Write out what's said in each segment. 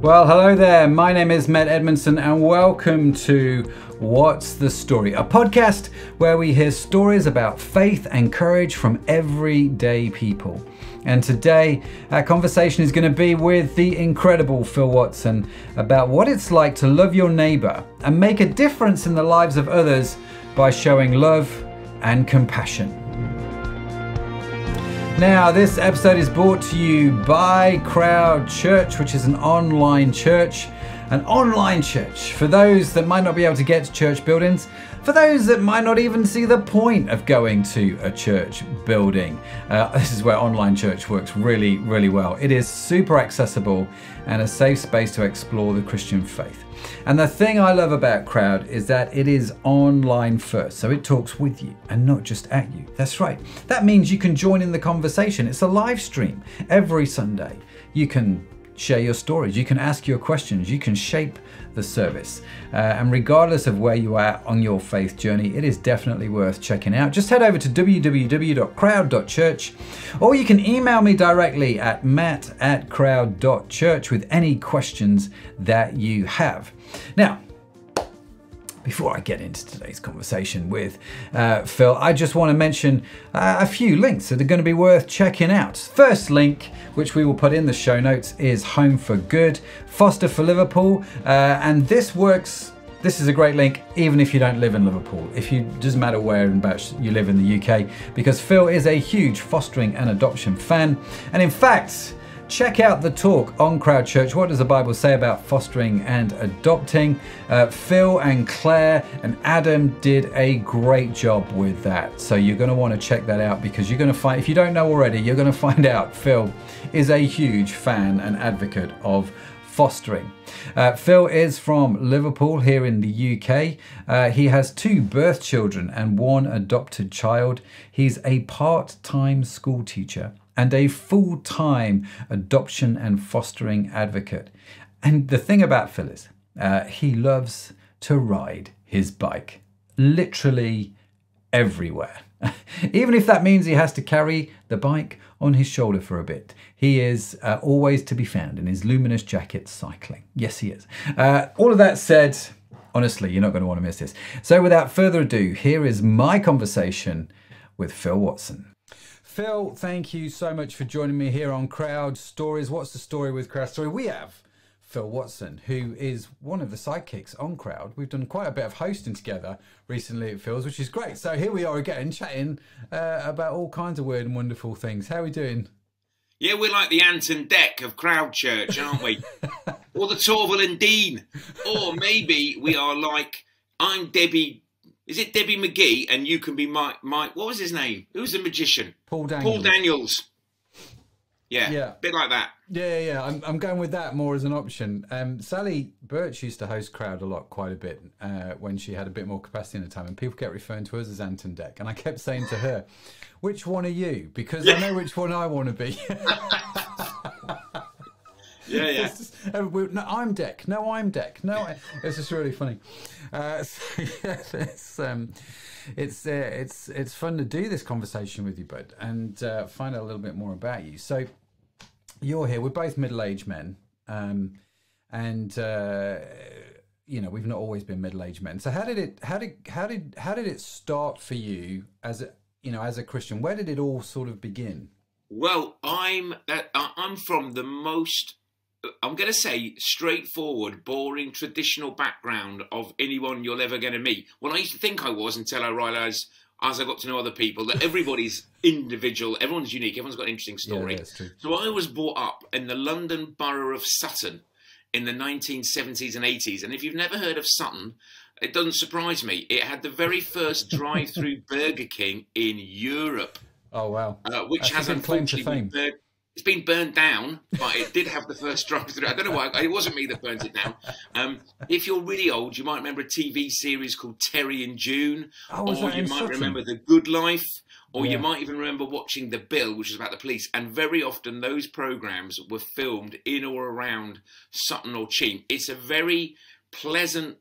Well, hello there. My name is Matt Edmondson and welcome to What's the Story? A podcast where we hear stories about faith and courage from everyday people. And today our conversation is going to be with the incredible Phil Watson about what it's like to love your neighbour and make a difference in the lives of others by showing love and compassion. Now, this episode is brought to you by Crowd Church, which is an online church. An online church for those that might not be able to get to church buildings, for those that might not even see the point of going to a church building. This is where online church works really, really well. It is super accessible and a safe space to explore the Christian faith. And the thing I love about Crowd is that it is online first, so it talks with you and not just at you. That's right. That means you can join in the conversation. It's a live stream every Sunday. You can share your stories, you can ask your questions, you can shape the service. And regardless of where you are on your faith journey, it is definitely worth checking out. Just head over to www.crowd.church, or you can email me directly at matt@crowd.church with any questions that you have. Now, before I get into today's conversation with Phil, I just want to mention a few links that are going to be worth checking out. First link, which we will put in the show notes, is Home for Good, Foster for Liverpool. And this works, this is a great link, even if you don't live in Liverpool. Doesn't matter where you live in the UK, because Phil is a huge fostering and adoption fan. And in fact, check out the talk on Crowd Church. What does the Bible say about fostering and adopting? Phil and Claire and Adam did a great job with that. So you're going to want to check that out, because you're going to find, if you don't know already, you're going to find out Phil is a huge fan and advocate of fostering. Phil is from Liverpool here in the UK. He has 2 birth children and 1 adopted child. He's a part-time school teacher and a full-time adoption and fostering advocate. And the thing about Phil is, he loves to ride his bike, literally everywhere. Even if that means he has to carry the bike on his shoulder for a bit. He is always to be found in his luminous jacket cycling. Yes, he is. All of that said, honestly, you're not going to want to miss this. So without further ado, here is my conversation with Phil Watson. Phil, thank you so much for joining me here on Crowd Stories. What's the story with Crowd Story? We have Phil Watson, who is one of the sidekicks on Crowd. We've done quite a bit of hosting together recently at Phil's, which is great. So here we are again, chatting about all kinds of weird and wonderful things. How are we doing? Yeah, we're like the Ant and Dec of Crowd Church, aren't we? Or the Torval and Dean. Or maybe we are like, I'm Debbie... Is it Debbie McGee and you can be Mike? What was his name? Who's the magician? Paul Daniels. Paul Daniels. Yeah, a bit like that. Yeah. I'm going with that more as an option. Sally Birch used to host Crowd quite a bit when she had a bit more capacity in the time, and people kept referring to us as Ant and Dec. And I kept saying to her, which one are you? Because I know which one I want to be. Yeah. No, I'm Dec. No, I'm Dec. No, it's just really funny. It's fun to do this conversation with you, bud, and find out a little bit more about you. So you're here. We're both middle-aged men, and we've not always been middle-aged men. So how did it start for you as a Christian? Where did it all sort of begin? Well, I'm from the most, I'm going to say, straightforward, boring, traditional background of anyone you're ever going to meet. Well, I used to think I was, until I realised, as I got to know other people, that everybody's individual, everyone's unique, everyone's got an interesting story. Yeah, that's true. So I was brought up in the London borough of Sutton in the 1970s and 80s. And if you've never heard of Sutton, it doesn't surprise me. It had the very first drive-through Burger King in Europe. Oh, wow. Which has unfortunately it's been burned down, but it did have the first drive-through. I don't know why. It wasn't me that burnt it down. If you're really old, you might remember a TV series called Terry and June. Or you might remember The Good Life. Or you might even remember watching The Bill, which is about the police. And very often those programmes were filmed in or around Sutton or Cheam. It's a very pleasant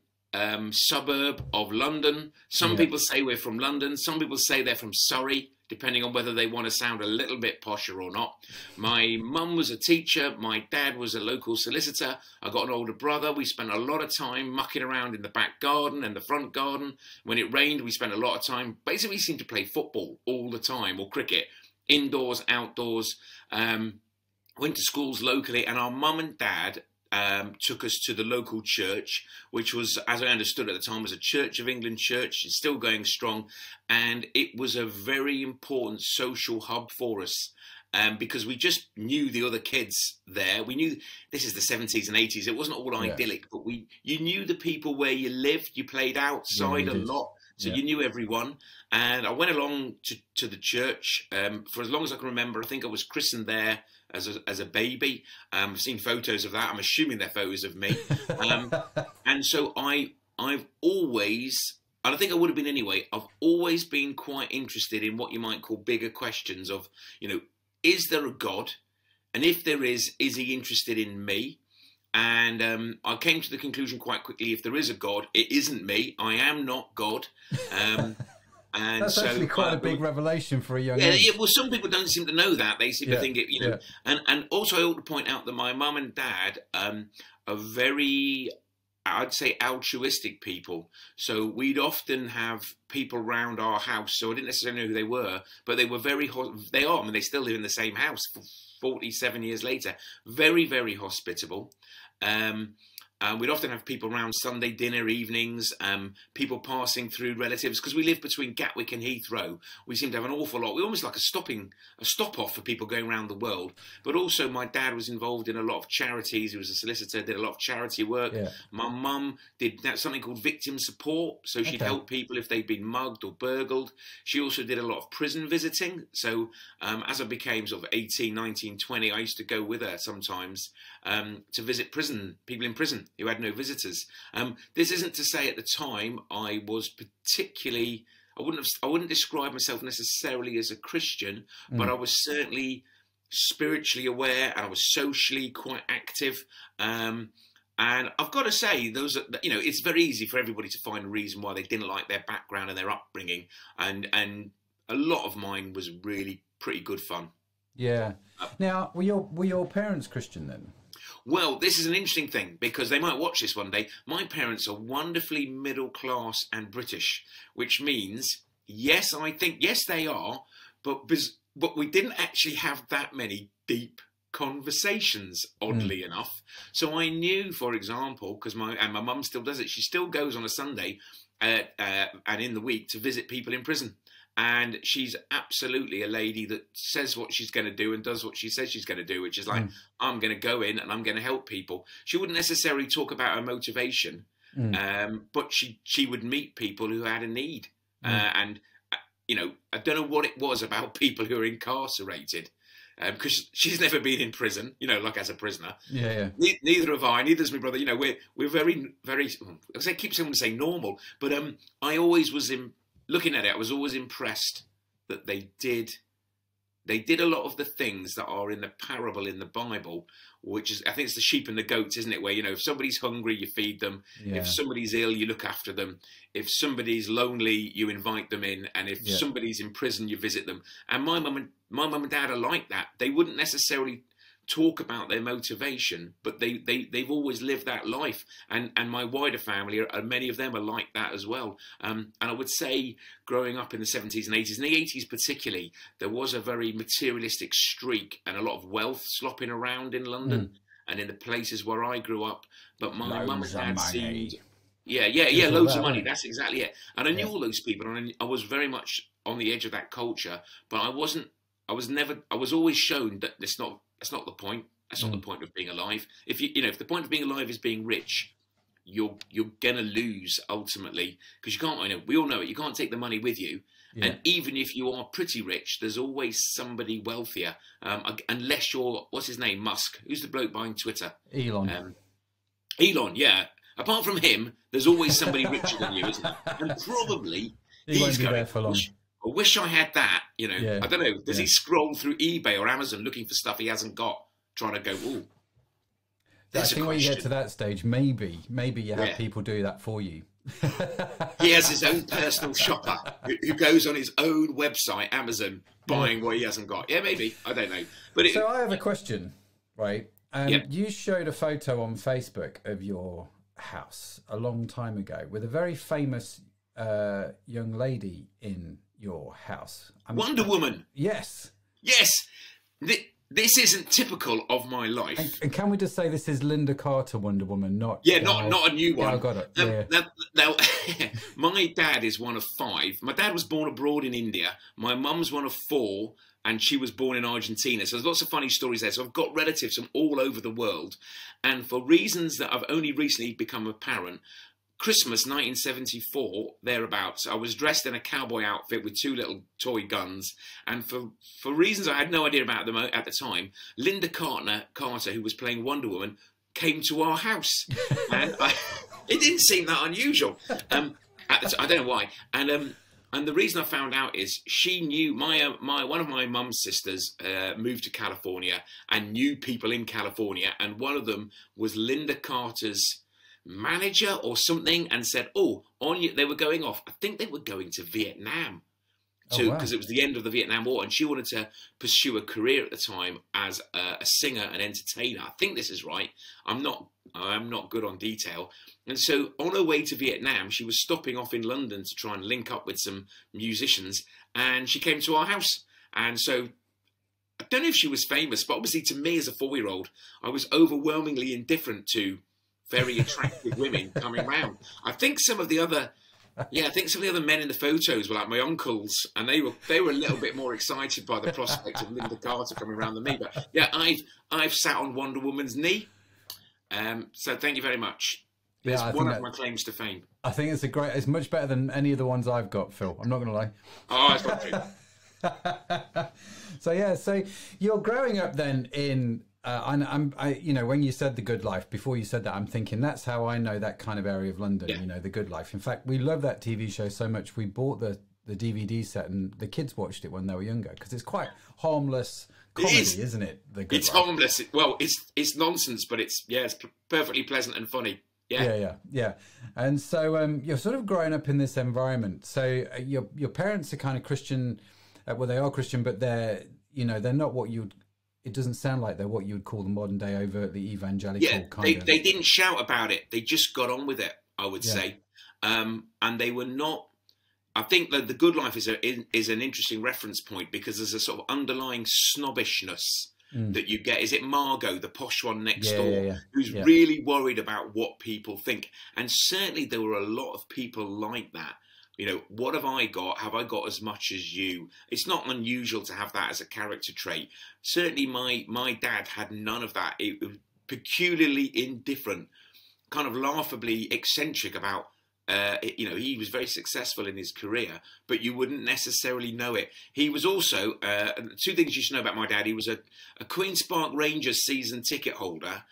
suburb of London. Some people say we're from London. Some people say they're from Surrey. depending on whether they want to sound a little bit posher or not. My mum was a teacher. My dad was a local solicitor. I got an older brother. We spent a lot of time mucking around in the back garden and the front garden. When it rained, we spent a lot of time, basically we seemed to play football all the time, or cricket, indoors, outdoors. Went to schools locally, and our mum and dad took us to the local church, which was, as I understood at the time, was a Church of England church. It's still going strong, and it was a very important social hub for us, because we just knew the other kids there. We knew this is the 70s and 80s. It wasn't all idyllic, but you knew the people where you lived. You played outside a lot, so you knew everyone. And I went along to the church for as long as I can remember. I think I was christened there as a baby. I've seen photos of that. I'm assuming they're photos of me. And so I've always, and I think I would have been anyway, I've always been quite interested in what you might call bigger questions of, you know, is there a God? And if there is he interested in me? And I came to the conclusion quite quickly, if there is a God, it isn't me. I am not God. And that's actually quite a big revelation for a young age. Yeah, well, some people don't seem to know that. They seem to think it, you know. And also I ought to point out that my mum and dad are very, I'd say, altruistic people. So we'd often have people around our house. So I didn't necessarily know who they were, but they were very, they are, I mean, they still live in the same house 47 years later. Very, very hospitable. We'd often have people around Sunday dinner evenings, people passing through relatives, because we live between Gatwick and Heathrow. We seem to have an awful lot. We're almost like a stop-off for people going around the world. But also my dad was involved in a lot of charities. He was a solicitor, did a lot of charity work. Yeah. My mum did something called victim support. So she'd help people if they'd been mugged or burgled. She also did a lot of prison visiting. So as I became sort of 18, 19, 20, I used to go with her sometimes to visit people in prison who had no visitors. This isn't to say at the time I was particularly, I wouldn't describe myself necessarily as a Christian, but I was certainly spiritually aware, and I was socially quite active. And I've got to say, those are, you know, it's very easy for everybody to find a reason why they didn't like their background and their upbringing, and a lot of mine was really pretty good fun. Yeah. Now, were your parents Christian then? Well, this is an interesting thing, because they might watch this one day. My parents are wonderfully middle class and British, which means, yes, I think, yes, they are, but we didn't actually have that many deep conversations, oddly enough. So I knew, for example, because my mum still does it, she still goes on a Sunday and in the week to visit people in prison. And she's absolutely a lady that says what she's going to do and does what she says she's going to do, which is like, I'm going to go in and I'm going to help people. She wouldn't necessarily talk about her motivation, but she would meet people who had a need. And, you know, I don't know what it was about people who are incarcerated, because she's never been in prison, you know, like as a prisoner. Yeah. Neither have I. Neither has my brother. You know, we're very, very, I keep saying normal, but I always was looking at it, I was always impressed that they did a lot of the things that are in the parable in the Bible, which is, I think it's the sheep and the goats, isn't it? Where, you know, if somebody's hungry, you feed them. Yeah. If somebody's ill, you look after them. If somebody's lonely, you invite them in. And if somebody's in prison, you visit them. And my mum and dad are like that. They wouldn't necessarily talk about their motivation, but they've always lived that life, and my wider family many of them are like that as well. And I would say, growing up in the 70s and 80s, and the 80s particularly, there was a very materialistic streak and a lot of wealth slopping around in London and in the places where I grew up. But my mum and dad seemed, loads of money. That's exactly it. And I knew all those people, and I was very much on the edge of that culture, but I was always shown that that's not the point. That's not the point of being alive. If if the point of being alive is being rich, you're gonna lose ultimately, because you can't. I know, we all know it. You can't take the money with you, and even if you are pretty rich, there's always somebody wealthier. Unless you're, what's his name, Musk? Who's the bloke buying Twitter? Elon. Elon, yeah. Apart from him, there's always somebody richer than you, isn't there? And probably he won't be there for long. I wish I had that, you know. I don't know. Does he scroll through eBay or Amazon looking for stuff he hasn't got, trying to go, ooh. I think when you get to that stage, maybe you have people do that for you. He has his own personal shopper who goes on his own website, Amazon, buying what he hasn't got. Yeah, maybe. I don't know. But so I have a question, right? You showed a photo on Facebook of your house a long time ago with a very famous young lady in your house. Wonder Woman. Yes. Yes. This isn't typical of my life. And can we just say this is Linda Carter Wonder Woman, not not a new one. Yeah, I got it. Now, my dad is one of 5. My dad was born abroad in India. My mum's one of 4, and she was born in Argentina. So there's lots of funny stories there. So I've got relatives from all over the world, and for reasons that have only recently become apparent, Christmas 1974, thereabouts, I was dressed in a cowboy outfit with 2 little toy guns, and for reasons I had no idea about them at the time, Linda Carter, who was playing Wonder Woman, came to our house, and it didn't seem that unusual. I don't know why, and the reason I found out is she knew one of my mum's sisters moved to California and knew people in California, and one of them was Linda Carter's manager or something, and said, they were going off. I think they were going to Vietnam too, because it was the end of the Vietnam War, and she wanted to pursue a career at the time as a singer and entertainer. I think this is right. I'm not good on detail. And so on her way to Vietnam, she was stopping off in London to try and link up with some musicians, and she came to our house. And so I don't know if she was famous, but obviously to me as a 4-year-old, I was overwhelmingly indifferent to very attractive women coming round. I think some of the other men in the photos were like my uncles, and they were a little bit more excited by the prospect of Linda Carter coming around than me. But yeah, I've sat on Wonder Woman's knee. So thank you very much. It's one of my claims to fame. I think it's much better than any of the ones I've got, Phil. I'm not going to lie. Oh, that's not true. So you're growing up then in. When you said The Good Life, before you said that, I'm thinking that's how I know that kind of area of London, The Good Life. In fact, we love that TV show so much, we bought the DVD set and the kids watched it when they were younger, because it's quite harmless comedy, isn't it? The Good Life. It's harmless. Well, it's nonsense, but it's perfectly pleasant and funny. Yeah. And so you're sort of growing up in this environment. So your parents are kind of Christian. Well, they are Christian, but they're not what you'd. It doesn't sound like they're what you would call the modern day overtly evangelical kind of. They didn't shout about it. They just got on with it, I would say. And they were not. I think that The Good Life is an interesting reference point, because there's a sort of underlying snobbishness that you get. Is it Margot, the posh one next door, who's really worried about what people think? And certainly there were a lot of people like that. What have I got? Have I got as much as you? It's not unusual to have that as a character trait. Certainly my dad had none of that. It was peculiarly indifferent, kind of laughably eccentric about, he was very successful in his career, but you wouldn't necessarily know it. He was also, 2 things you should know about my dad. He was a Queen's Park Rangers season ticket holder.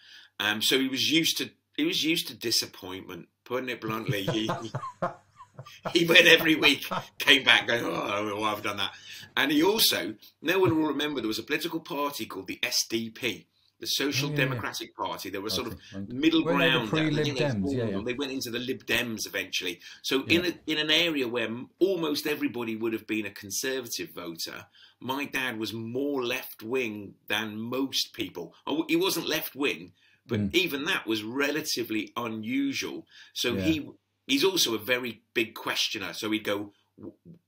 So he was used to disappointment, putting it bluntly. He went every week, came back going, I've done that. And he also, no one will remember, there was a political party called the SDP, the Social Democratic Party. There was sort of middle ground. They went into the Lib Dems eventually. So in an area where almost everybody would have been a Conservative voter, my dad was more left-wing than most people. He wasn't left-wing, but even that was relatively unusual. So he's also a very big questioner. So he'd go,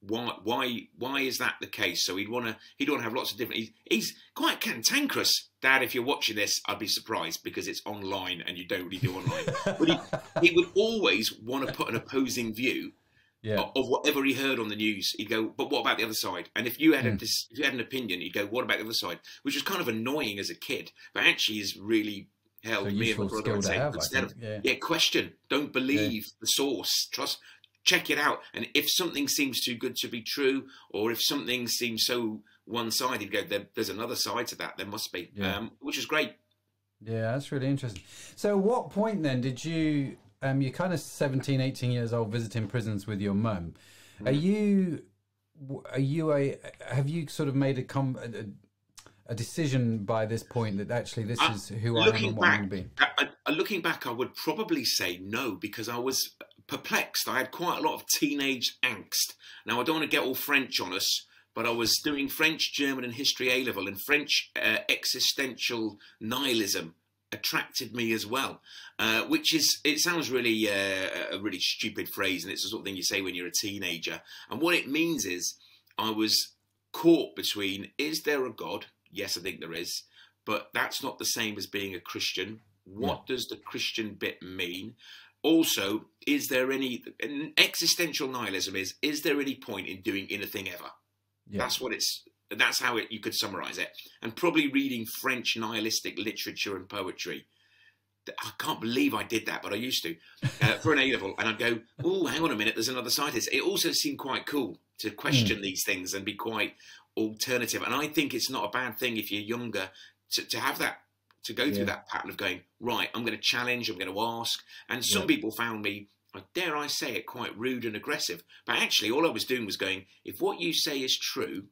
why is that the case? So he'd want to have lots of different. He's quite cantankerous. Dad, if you're watching this, I'd be surprised, because it's online and you don't really do online. But he would always want to put an opposing view of whatever he heard on the news. He'd go, but what about the other side? And if you had an opinion, he'd go, what about the other side? Which was kind of annoying as a kid, but actually is really held me and my brother, I'd say, instead of question, don't believe the source, check it out, and if something seems too good to be true, or if something seems so one-sided, go, there's another side to that, there must be, which is great. Yeah, that's really interesting. So at what point then did you're kind of 17, 18 years old, visiting prisons with your mum. Have you sort of made a decision by this point that actually this is who I am and what I'm going to be? Looking back, I would probably say no, because I was perplexed. I had quite a lot of teenage angst. Now, I don't want to get all French on us, but I was doing French, German and history A-level, and French existential nihilism attracted me as well, which is, it sounds really a really stupid phrase, and it's the sort of thing you say when you're a teenager. And what it means is I was caught between, is there a God? Yes, I think there is, but that's not the same as being a Christian. What does the Christian bit mean? Also, is there any, existential nihilism is there any point in doing anything ever? Yeah. That's what it's, that's how you could summarize it. And probably reading French nihilistic literature and poetry. I can't believe I did that, but I used to, for an A-level. And I'd go, oh, hang on a minute, there's another side to this. It also seemed quite cool to question these things and be quite alternative. And I think it's not a bad thing if you're younger to have that, to go through that pattern of going, right, I'm going to challenge, I'm going to ask. And some people found me, dare I say it, quite rude and aggressive. But actually, all I was doing was going, if what you say is true,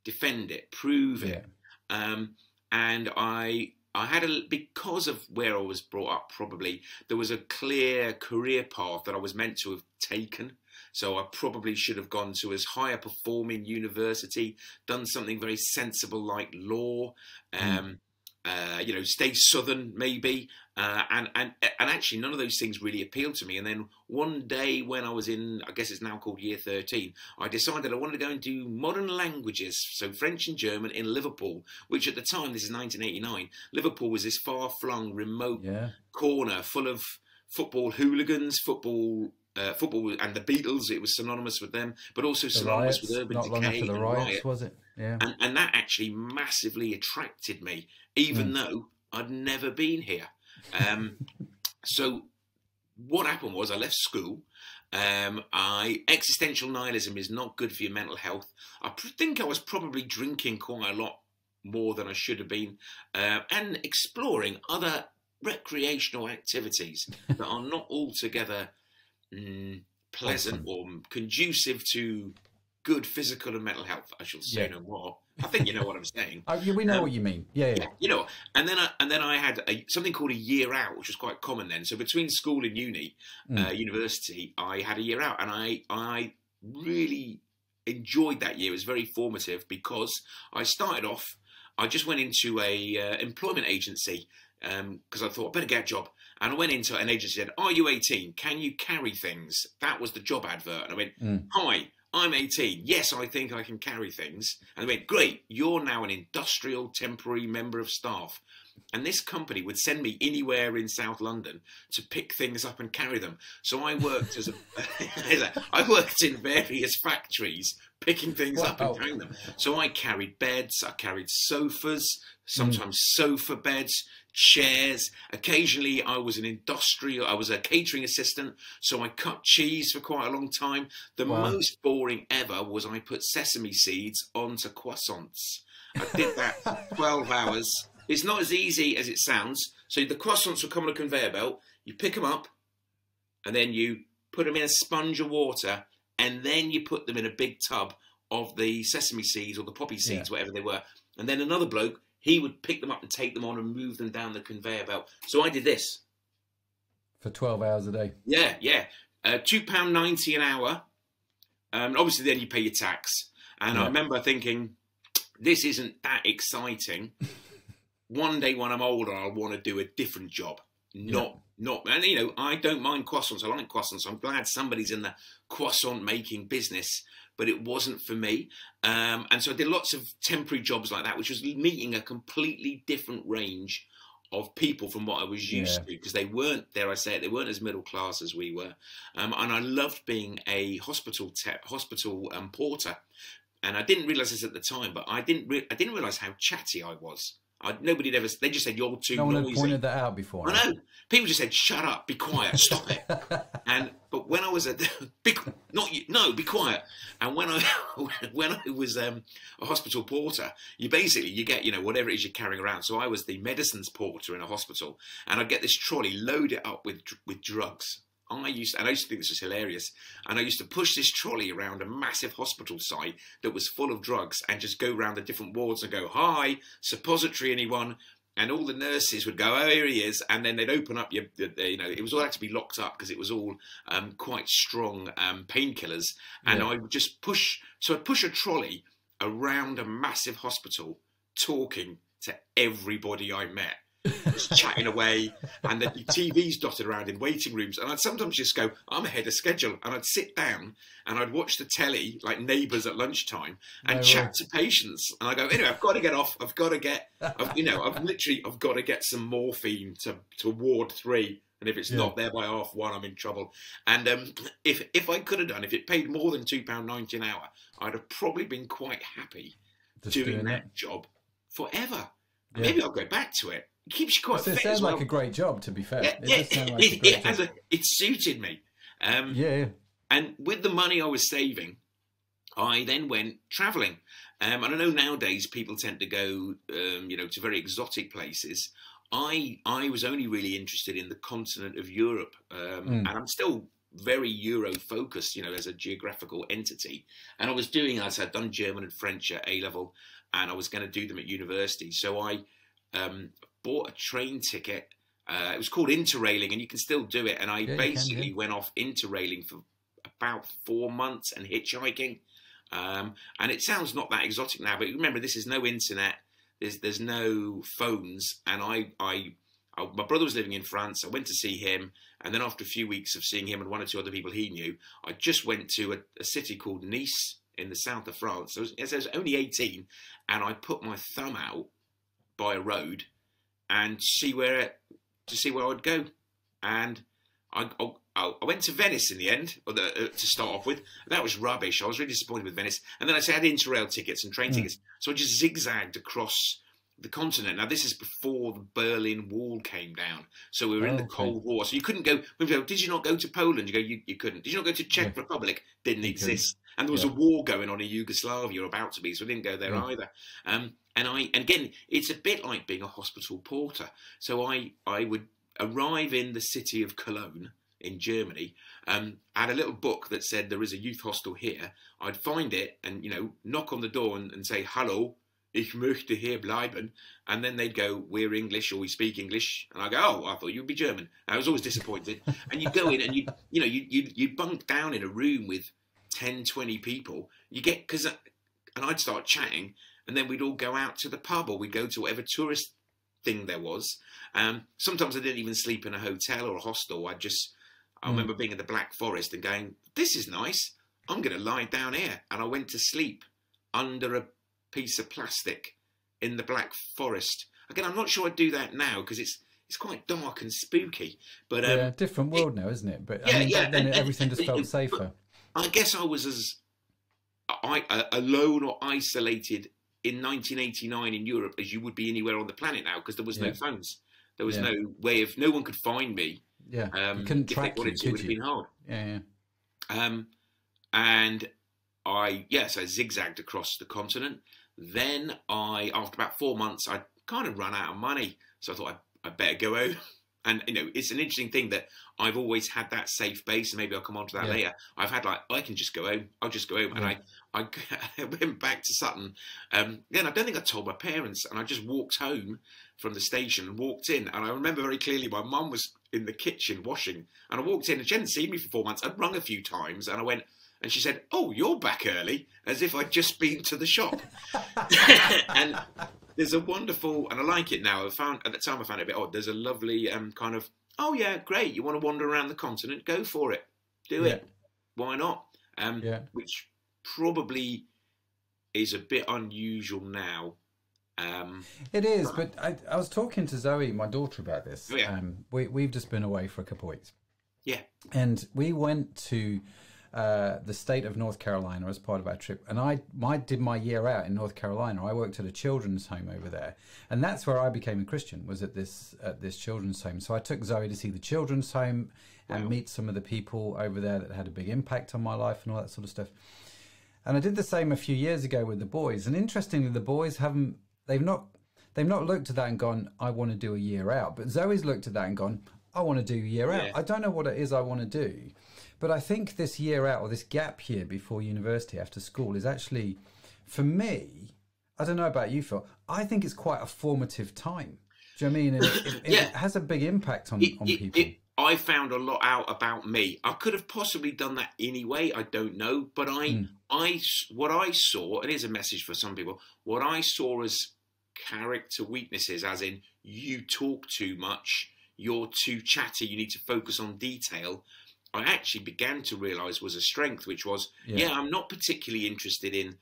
defend it, prove it. And I had because of where I was brought up, probably, there was a clear career path that I was meant to have taken. So I probably should have gone to as higher performing university, done something very sensible like law, you know, stay Southern maybe, and actually none of those things really appealed to me. And then one day when I was in, I guess it's now called year 13, I decided I wanted to go and do modern languages, so French and German in Liverpool, which at the time, this is 1989, Liverpool was this far-flung, remote corner full of football hooligans, football and the Beatles. It was synonymous with them, but also synonymous with urban decay. Not long after the riots, was it? Yeah. And that actually massively attracted me, even though I'd never been here. So what happened was I left school. Existential nihilism is not good for your mental health. I think I was probably drinking quite a lot more than I should have been, and exploring other recreational activities that are not altogether pleasant or conducive to good physical and mental health. I shall say no more. I think you know what I'm saying. We know what you mean. Yeah. You know, and then I had something called a year out, which was quite common then. So between school and university, I had a year out, and I really enjoyed that year. It was very formative because I started off. I just went into a employment agency because I thought I better get a job. And I went into an agency and said, "Are you 18? Can you carry things?" That was the job advert. And I went, "Hi, I'm 18. Yes, I think I can carry things." And they went, "Great, you're now an industrial temporary member of staff." And this company would send me anywhere in South London to pick things up and carry them. So I worked as I worked in various factories picking things up and carrying them. So I carried beds, I carried sofas, sometimes sofa beds, chairs. Occasionally I was I was a catering assistant, so I cut cheese for quite a long time. The most boring ever was I put sesame seeds onto croissants. I did that for 12 hours. It's not as easy as it sounds. So the croissants will come on a conveyor belt, you pick them up, and then you put them in a sponge of water, and then you put them in a big tub of the sesame seeds or the poppy seeds, whatever they were. And then another bloke, he would pick them up and take them on and move them down the conveyor belt. So I did this. For 12 hours a day? Yeah. £2.90 an hour. Obviously, then you pay your tax. And I remember thinking, this isn't that exciting. One day when I'm older, I'll want to do a different job. And you know, I don't mind croissants. I like croissants. I'm glad somebody's in the croissant making business, but it wasn't for me. And so I did lots of temporary jobs like that, which was meeting a completely different range of people from what I was used to, because they weren't, dare I say it, they weren't as middle class as we were. And I loved being a hospital porter. And I didn't realise this at the time, but I didn't realise how chatty I was. They just said, "You're too noisy." No one had pointed that out before. I know. People just said, "Shut up, be quiet, stop it." But when I was be quiet. And when I was a hospital porter, you get, you know, whatever it is you're carrying around. So I was the medicines porter in a hospital, and I'd get this trolley loaded up with drugs. I used to think this was hilarious, and I used to push this trolley around a massive hospital site that was full of drugs and just go around the different wards and go, "Hi, suppository anyone?" and all the nurses would go, "Oh, here he is," and then they'd open up your, you know, it was all had to be locked up because it was all quite strong painkillers, and I would just push. So I'd push a trolley around a massive hospital, talking to everybody I met, just chatting away, and the TVs dotted around in waiting rooms, and I'd sometimes just go, "I'm ahead of schedule," and I'd sit down and I'd watch the telly like Neighbours at lunchtime and chat to patients, and I go, "Anyway, I've got to get off. I've got to get, you know, I've got to get some morphine to Ward 3, and if it's not there by 1:30, I'm in trouble." And if I could have done, if it paid more than £2.90 an hour, I'd have probably been quite happy doing that job forever. Maybe I'll go back to it. It keeps you quite fit. It sounds like a great job, to be fair. It suited me. And with the money I was saving, I then went travelling. And I know nowadays people tend to go, you know, to very exotic places. I was only really interested in the continent of Europe, and I'm still very Euro focused, you know, as a geographical entity. And I was doing, as I'd done German and French at A level, and I was going to do them at university. So I bought a train ticket. It was called interrailing, and you can still do it. And I basically went off interrailing for about 4 months and hitchhiking. And it sounds not that exotic now, but remember, this is no internet. There's no phones. And my brother was living in France. I went to see him. And then after a few weeks of seeing him and 1 or 2 other people he knew, I just went to a city called Nice in the south of France. So I was only 18. And I put my thumb out by a road and see where I'd go. And I went to Venice in the end, to start off with. That was rubbish. I was really disappointed with Venice. And then I had Interrail tickets and train tickets. So I just zigzagged across the continent. Now, this is before the Berlin Wall came down. So we were in the Cold War. So you couldn't go, did you not go to Poland? You go, you couldn't. Did you not go to Czech Republic? Didn't exist. And there was a war going on in Yugoslavia, or about to be, so I didn't go there either. And again, it's a bit like being a hospital porter. So I would arrive in the city of Cologne in Germany, had a little book that said there is a youth hostel here. I'd find it and, you know, knock on the door and say, "Hallo, ich möchte hier bleiben." And then they'd go, "We're English," or "We speak English." And I go, "Oh, I thought you'd be German." I was always disappointed. And you go in and you bunk down in a room with 10, 20 people. And I'd start chatting, and then we'd all go out to the pub, or we'd go to whatever tourist thing there was. Sometimes I didn't even sleep in a hotel or a hostel. I remember being in the Black Forest and going, "This is nice. I'm going to lie down here." And I went to sleep under a piece of plastic in the Black Forest. Again, I'm not sure I'd do that now because it's quite dark and spooky. But different world now, isn't it? But then everything just felt safer. I guess I was alone or isolated in 1989 in Europe as you would be anywhere on the planet now, because there was no phones. There was no way of, no one could find me. You couldn't track you, it would have been hard. And so I zigzagged across the continent. Then after about 4 months, I kind of run out of money. So I thought I'd better go home. And, you know, it's an interesting thing that I've always had that safe base, and maybe I'll come on to that later. I've had I can just go home. I'll just go home. And I went back to Sutton. Then I don't think I told my parents, and I just walked home from the station and walked in. And I remember very clearly my mum was in the kitchen washing, and I walked in and she hadn't seen me for 4 months. I'd rung a few times, and I went, and she said, "Oh, you're back early," as if I'd just been to the shop. And there's a wonderful, and I like it now. At the time I found it a bit odd. There's a lovely kind of, "Oh yeah, great. You want to wander around the continent? Go for it. Do it. Why not?" Which probably is a bit unusual now. It is, but I was talking to Zoe, my daughter, about this. We've just been away for a couple of weeks. And we went to the state of North Carolina as part of our trip, and I did my year out in North Carolina. I worked at a children's home over there, and that's where I became a Christian, was at this children's home. So I took Zoe to see the children's home and meet some of the people over there that had a big impact on my life and all that sort of stuff. And I did the same a few years ago with the boys, and interestingly, the boys they've not looked at that and gone, "I want to do a year out," but Zoe's looked at that and gone, "I want to do a year out." I don't know what it is I want to do. But I think this year out, or this gap year before university after school, is actually, for me, I don't know about you, Phil, I think it's quite a formative time. Do you know what I mean? And it has a big impact on people. I found a lot out about me. I could have possibly done that anyway. I don't know, but what I saw, and here's a message for some people. What I saw as character weaknesses, as in you talk too much, you're too chatty, you need to focus on detail. I actually began to realise was a strength, which was, I'm not particularly interested in.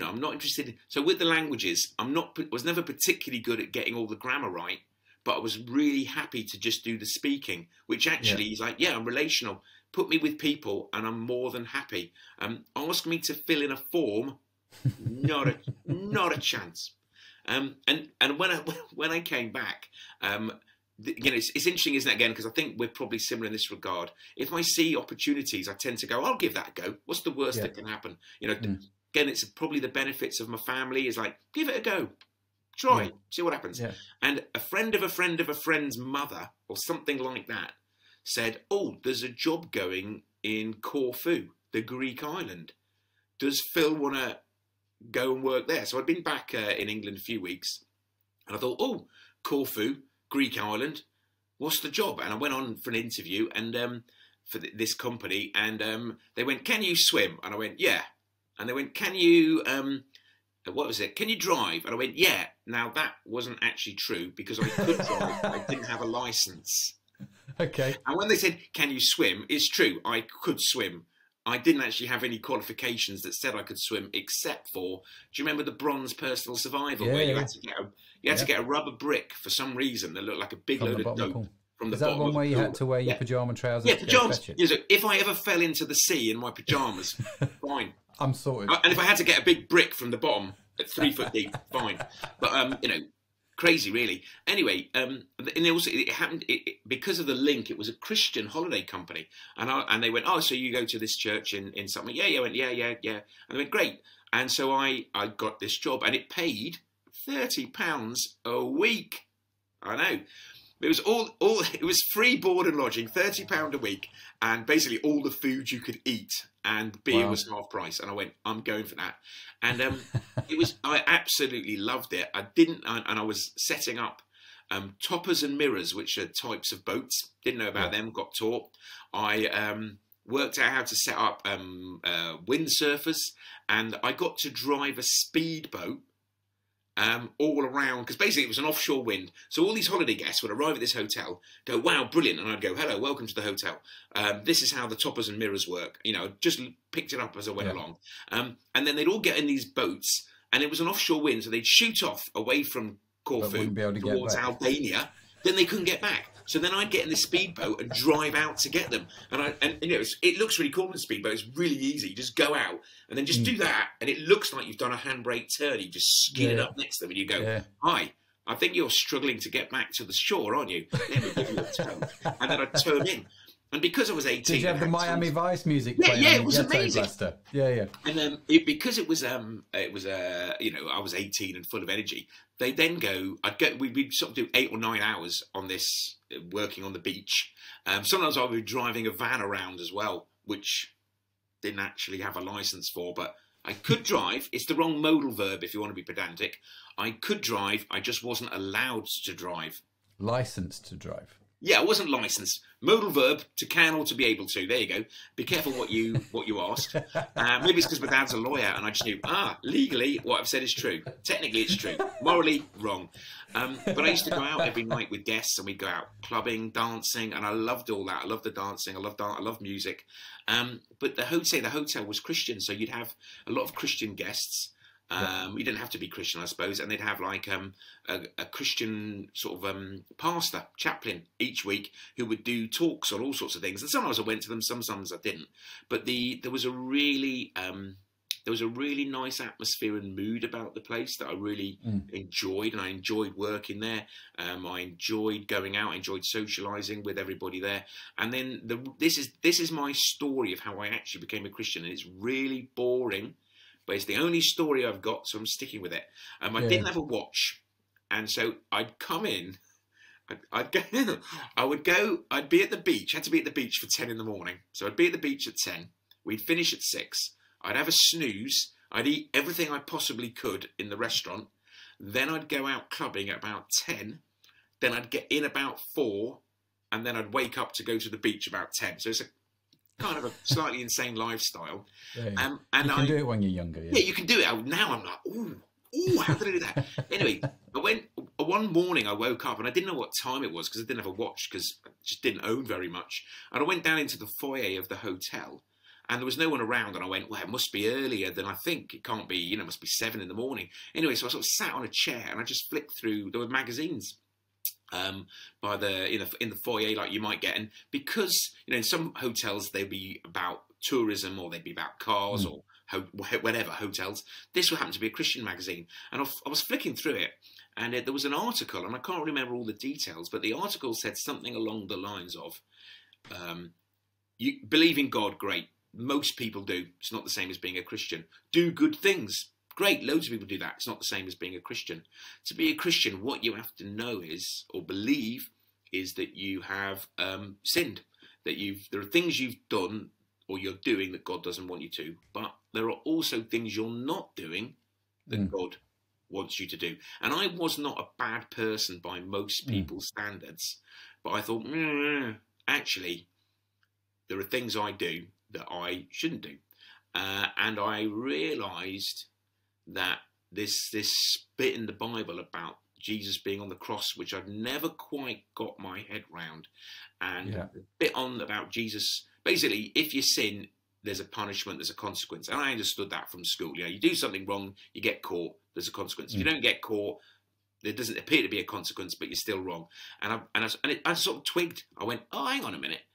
I'm not interested in. So with the languages, was never particularly good at getting all the grammar right. But I was really happy to just do the speaking, which actually is like, I'm relational. Put me with people and I'm more than happy. Ask me to fill in a form, not a chance. And when I came back, it's interesting, isn't it, again, because I think we're probably similar in this regard. If I see opportunities, I tend to go, I'll give that a go. What's the worst that can happen? Again, it's probably the benefits of my family is like, give it a go. Try, see what happens. Yeah. And a friend of a friend of a friend's mother, or something like that, said, oh, there's a job going in Corfu, the Greek island. Does Phil want to go and work there? So I'd been back in England a few weeks, and I thought, oh, Corfu, Greek island, what's the job? And I went on for an interview and for this company, and they went, can you swim? And I went, yeah. And they went, can you... what was it? Can you drive? And I went, yeah. Now, that wasn't actually true because I could drive. I didn't have a license. Okay. And when they said, can you swim? It's true. I could swim. I didn't actually have any qualifications that said I could swim, except for, do you remember the bronze personal survival where you had to get a rubber brick for some reason that looked like a big load of dope from the bottom? Is that one where you had to wear your pyjama trousers? Yeah, pyjamas. So if I ever fell into the sea in my pyjamas, fine. I'm sorted. And if I had to get a big brick from the bottom at 3 foot deep, fine. But crazy, really. Anyway, and also it happened because of the link. It was a Christian holiday company, and they went, oh, so you go to this church in something? Yeah. I went, yeah. And they went, great. And so I got this job, and it paid £30 a week. I know. It was it was free board and lodging, £30 a week, and basically all the food you could eat, and beer was half price. And I went, I'm going for that. And I absolutely loved it. I was setting up toppers and mirrors, which are types of boats. Didn't know about them. Got taught. I worked out how to set up windsurfers, and I got to drive a speedboat. All around, because basically it was an offshore wind. So all these holiday guests would arrive at this hotel, go, wow, brilliant. And I'd go, hello, welcome to the hotel. This is how the toppers and mirrors work. Just picked it up as I went along. And then they'd all get in these boats, and it was an offshore wind. So they'd shoot off away from Corfu towards Albania. Then they couldn't get back. So then I'd get in this speedboat and drive out to get them. And it looks really cool in the speedboat. It's really easy. You just go out and then just do that. And it looks like you've done a handbrake turn. You just skid it up next to them and you go, hi, I think you're struggling to get back to the shore, aren't you? Let me give you a tow. And then I'd turn in. And because I was 18... Did you have the Miami Vice music playing? Yeah, it was amazing. Blaster? Yeah. And because it was I was 18 and full of energy, they then go, we'd sort of do 8 or 9 hours on this, working on the beach. Sometimes I would be driving a van around as well, which didn't actually have a license for, but I could drive. It's the wrong modal verb if you want to be pedantic. I could drive, I just wasn't allowed to drive. Licensed to drive. Yeah, I wasn't licensed. Modal verb, to can or to be able to. There you go. Be careful what you asked. Maybe it's because my dad's a lawyer and I just knew, legally, what I've said is true. Technically, it's true. Morally, wrong. But I used to go out every night with guests, and we'd go out clubbing, dancing, and I loved all that. I loved the dancing. I loved music. But the hotel was Christian, so you'd have a lot of Christian guests. You didn't have to be Christian, I suppose, and they'd have like a Christian sort of pastor, chaplain each week who would do talks on all sorts of things. And sometimes I went to them, sometimes I didn't. But there was a really nice atmosphere and mood about the place that I really enjoyed, and I enjoyed working there. I enjoyed going out, I enjoyed socialising with everybody there. And then this is my story of how I actually became a Christian, and it's really boring. But it's the only story I've got, so I'm sticking with it. I didn't have a watch, and so I'd come in. I'd be at the beach. Had to be at the beach for 10 in the morning. So I'd be at the beach at 10. We'd finish at 6. I'd have a snooze. I'd eat everything I possibly could in the restaurant. Then I'd go out clubbing at about 10. then I'd get in about 4, and then I'd wake up to go to the beach about 10. So it's a kind of a slightly insane lifestyle. Yeah. And you can do it when you're younger. Yeah, you can do it. Now I'm like, ooh, how did I do that? Anyway, one morning I woke up and I didn't know what time it was because I didn't have a watch because I just didn't own very much. And I went down into the foyer of the hotel and there was no one around. And I went, well, it must be earlier than I think. It can't be, it must be 7 in the morning. Anyway, so I sort of sat on a chair and I just flicked through. There were magazines by the in the foyer like you might get. And because, in some hotels they'd be about tourism or they'd be about cars or whatever hotels. This happened to be a Christian magazine, and I was flicking through it, and there was an article, and I can't remember all the details, but the article said something along the lines of, "You believe in God, great. Most people do. It's not the same as being a Christian. Do good things, great. Loads of people do that. It's not the same as being a Christian. To be a Christian, what you have to know is, or believe, is that you have sinned. That there are things you've done or you're doing that God doesn't want you to, but there are also things you're not doing that God wants you to do." And I was not a bad person by most people's standards, but I thought, actually, there are things I do that I shouldn't do. And I realised that this bit in the Bible about Jesus being on the cross, which I'd never quite got my head round, and the bit on about Jesus, basically, if you sin, there's a punishment, there's a consequence. And I understood that from school. You do something wrong, you get caught, there's a consequence. If you don't get caught, there doesn't appear to be a consequence, but you're still wrong. And I sort of twigged. I went, oh, hang on a minute.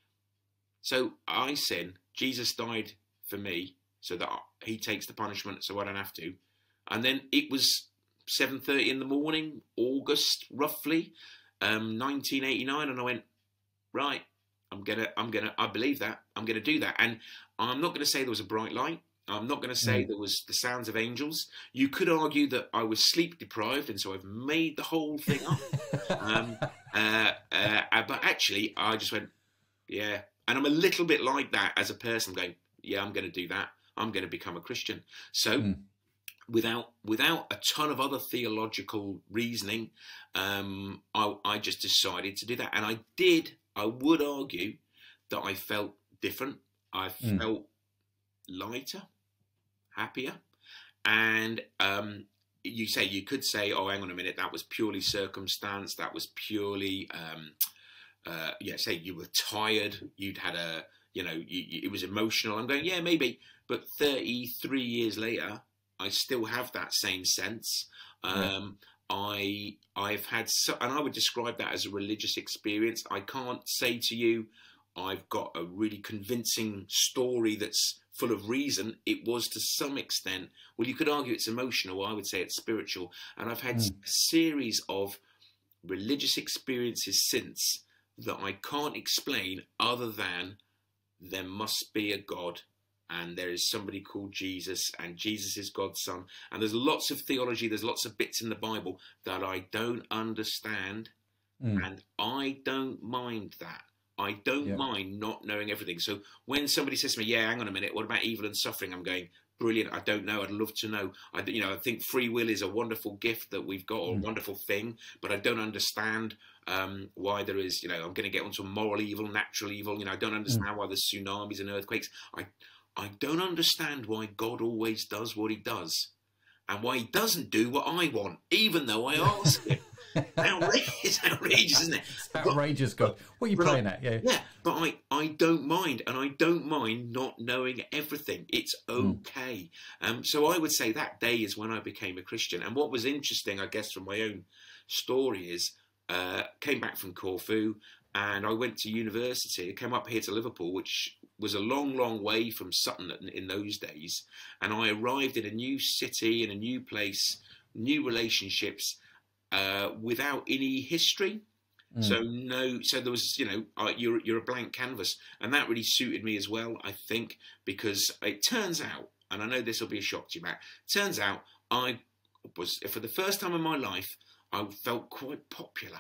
So I sin, Jesus died for me, so that he takes the punishment, so I don't have to. And then it was 7:30 in the morning, August, roughly, 1989, and I went, right, I believe that, I'm gonna do that. And I'm not gonna say there was a bright light. I'm not gonna say there was the sounds of angels. You could argue that I was sleep deprived, and so I've made the whole thing up. But actually, I just went, yeah. And I'm a little bit like that as a person, going, yeah, I'm gonna do that. I'm gonna become a Christian. So. Without a ton of other theological reasoning, I just decided to do that. And I would argue that I felt different. I felt lighter, happier. And you could say, oh, hang on a minute, that was purely circumstance. That was purely, say you were tired. You'd had it was emotional. I'm going, yeah, maybe. But 33 years later, I still have that same sense. I've had, and I would describe that as a religious experience. I can't say to you, I've got a really convincing story that's full of reason. It was to some extent, well, you could argue it's emotional. I would say it's spiritual. And I've had a series of religious experiences since that I can't explain other than there must be a God. And there is somebody called Jesus, and Jesus is God's son. And there's lots of theology, there's lots of bits in the Bible that I don't understand, and I don't mind that. I don't mind not knowing everything. So when somebody says to me, yeah, hang on a minute, what about evil and suffering? I'm going, brilliant, I don't know, I'd love to know. I think free will is a wonderful gift that we've got, or a wonderful thing, but I don't understand why there is, I'm going to get onto moral evil, natural evil. I don't understand why there's tsunamis and earthquakes. I don't understand why God always does what he does and why he doesn't do what I want, even though I ask him. It's outrageous, isn't it? It's outrageous, God. What are you playing at? Yeah, but I don't mind, and I don't mind not knowing everything. It's okay. So I would say that day is when I became a Christian. And what was interesting, I guess, from my own story is, came back from Corfu, and I went to university. I came up here to Liverpool, which was a long, long way from Sutton in those days. And I arrived in a new city, in a new place, new relationships, without any history. So there was, you're a blank canvas. And that really suited me as well, I think, because it turns out, and I know this will be a shock to you, Matt, turns out I was, for the first time in my life, I felt quite popular.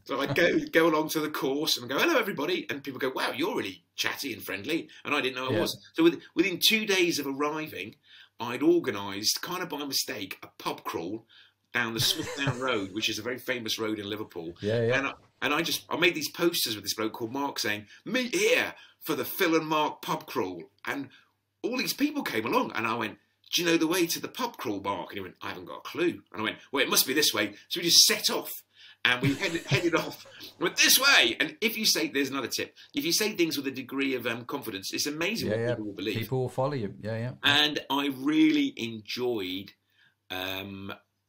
So I'd go along to the course and go, hello, everybody. And people go, wow, you're really chatty and friendly. And I didn't know I was. So within 2 days of arriving, I'd organised, kind of by mistake, a pub crawl down the Smithdown Road, which is a very famous road in Liverpool. Yeah, yeah. And I made these posters with this bloke called Mark saying, "Meet here for the Phil and Mark pub crawl." And all these people came along, and I went, "Do you know the way to the pub crawl, Mark?" And he went, "I haven't got a clue." And I went, "Well, it must be this way." So we just set off, and we headed off. We went this way. And if you say, there's another tip, if you say things with a degree of confidence, it's amazing what people will believe. People will follow you. Yeah, yeah. And I really enjoyed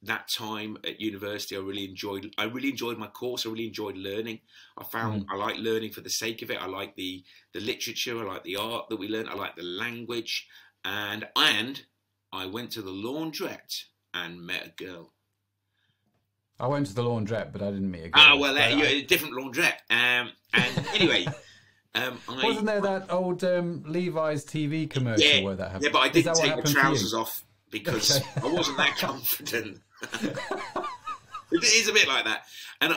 that time at university. I really enjoyed my course. I really enjoyed learning. I found I like learning for the sake of it. I like the literature. I like the art that we learn. I like the language. And I went to the laundrette and met a girl. I went to the laundrette, but I didn't meet a girl. Ah, well, you're a different laundrette. And anyway, wasn't there that old Levi's TV commercial where that happened? Yeah, but I didn't take the trousers off because I wasn't that confident. It is a bit like that. And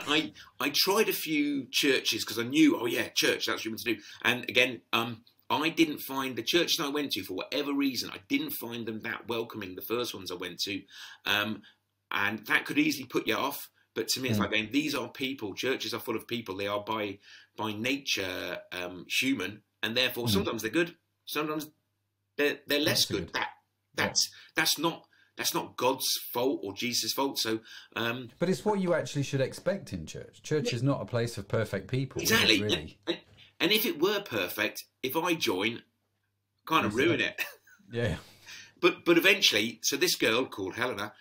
I tried a few churches because I knew, oh yeah, church, that's what you're meant to do. And again, I didn't find the churches I went to, for whatever reason, I didn't find them that welcoming, the first ones I went to. And that could easily put you off. But to me, it's like going, these are people. Churches are full of people. They are by nature human, and therefore sometimes they're good. Sometimes they're less good. That's not God's fault or Jesus' fault. So, but it's what you actually should expect in church. Church is not a place of perfect people. Exactly. Really. And if it were perfect, if I join, kind of ruin it. Yeah. But eventually, so this girl called Helena,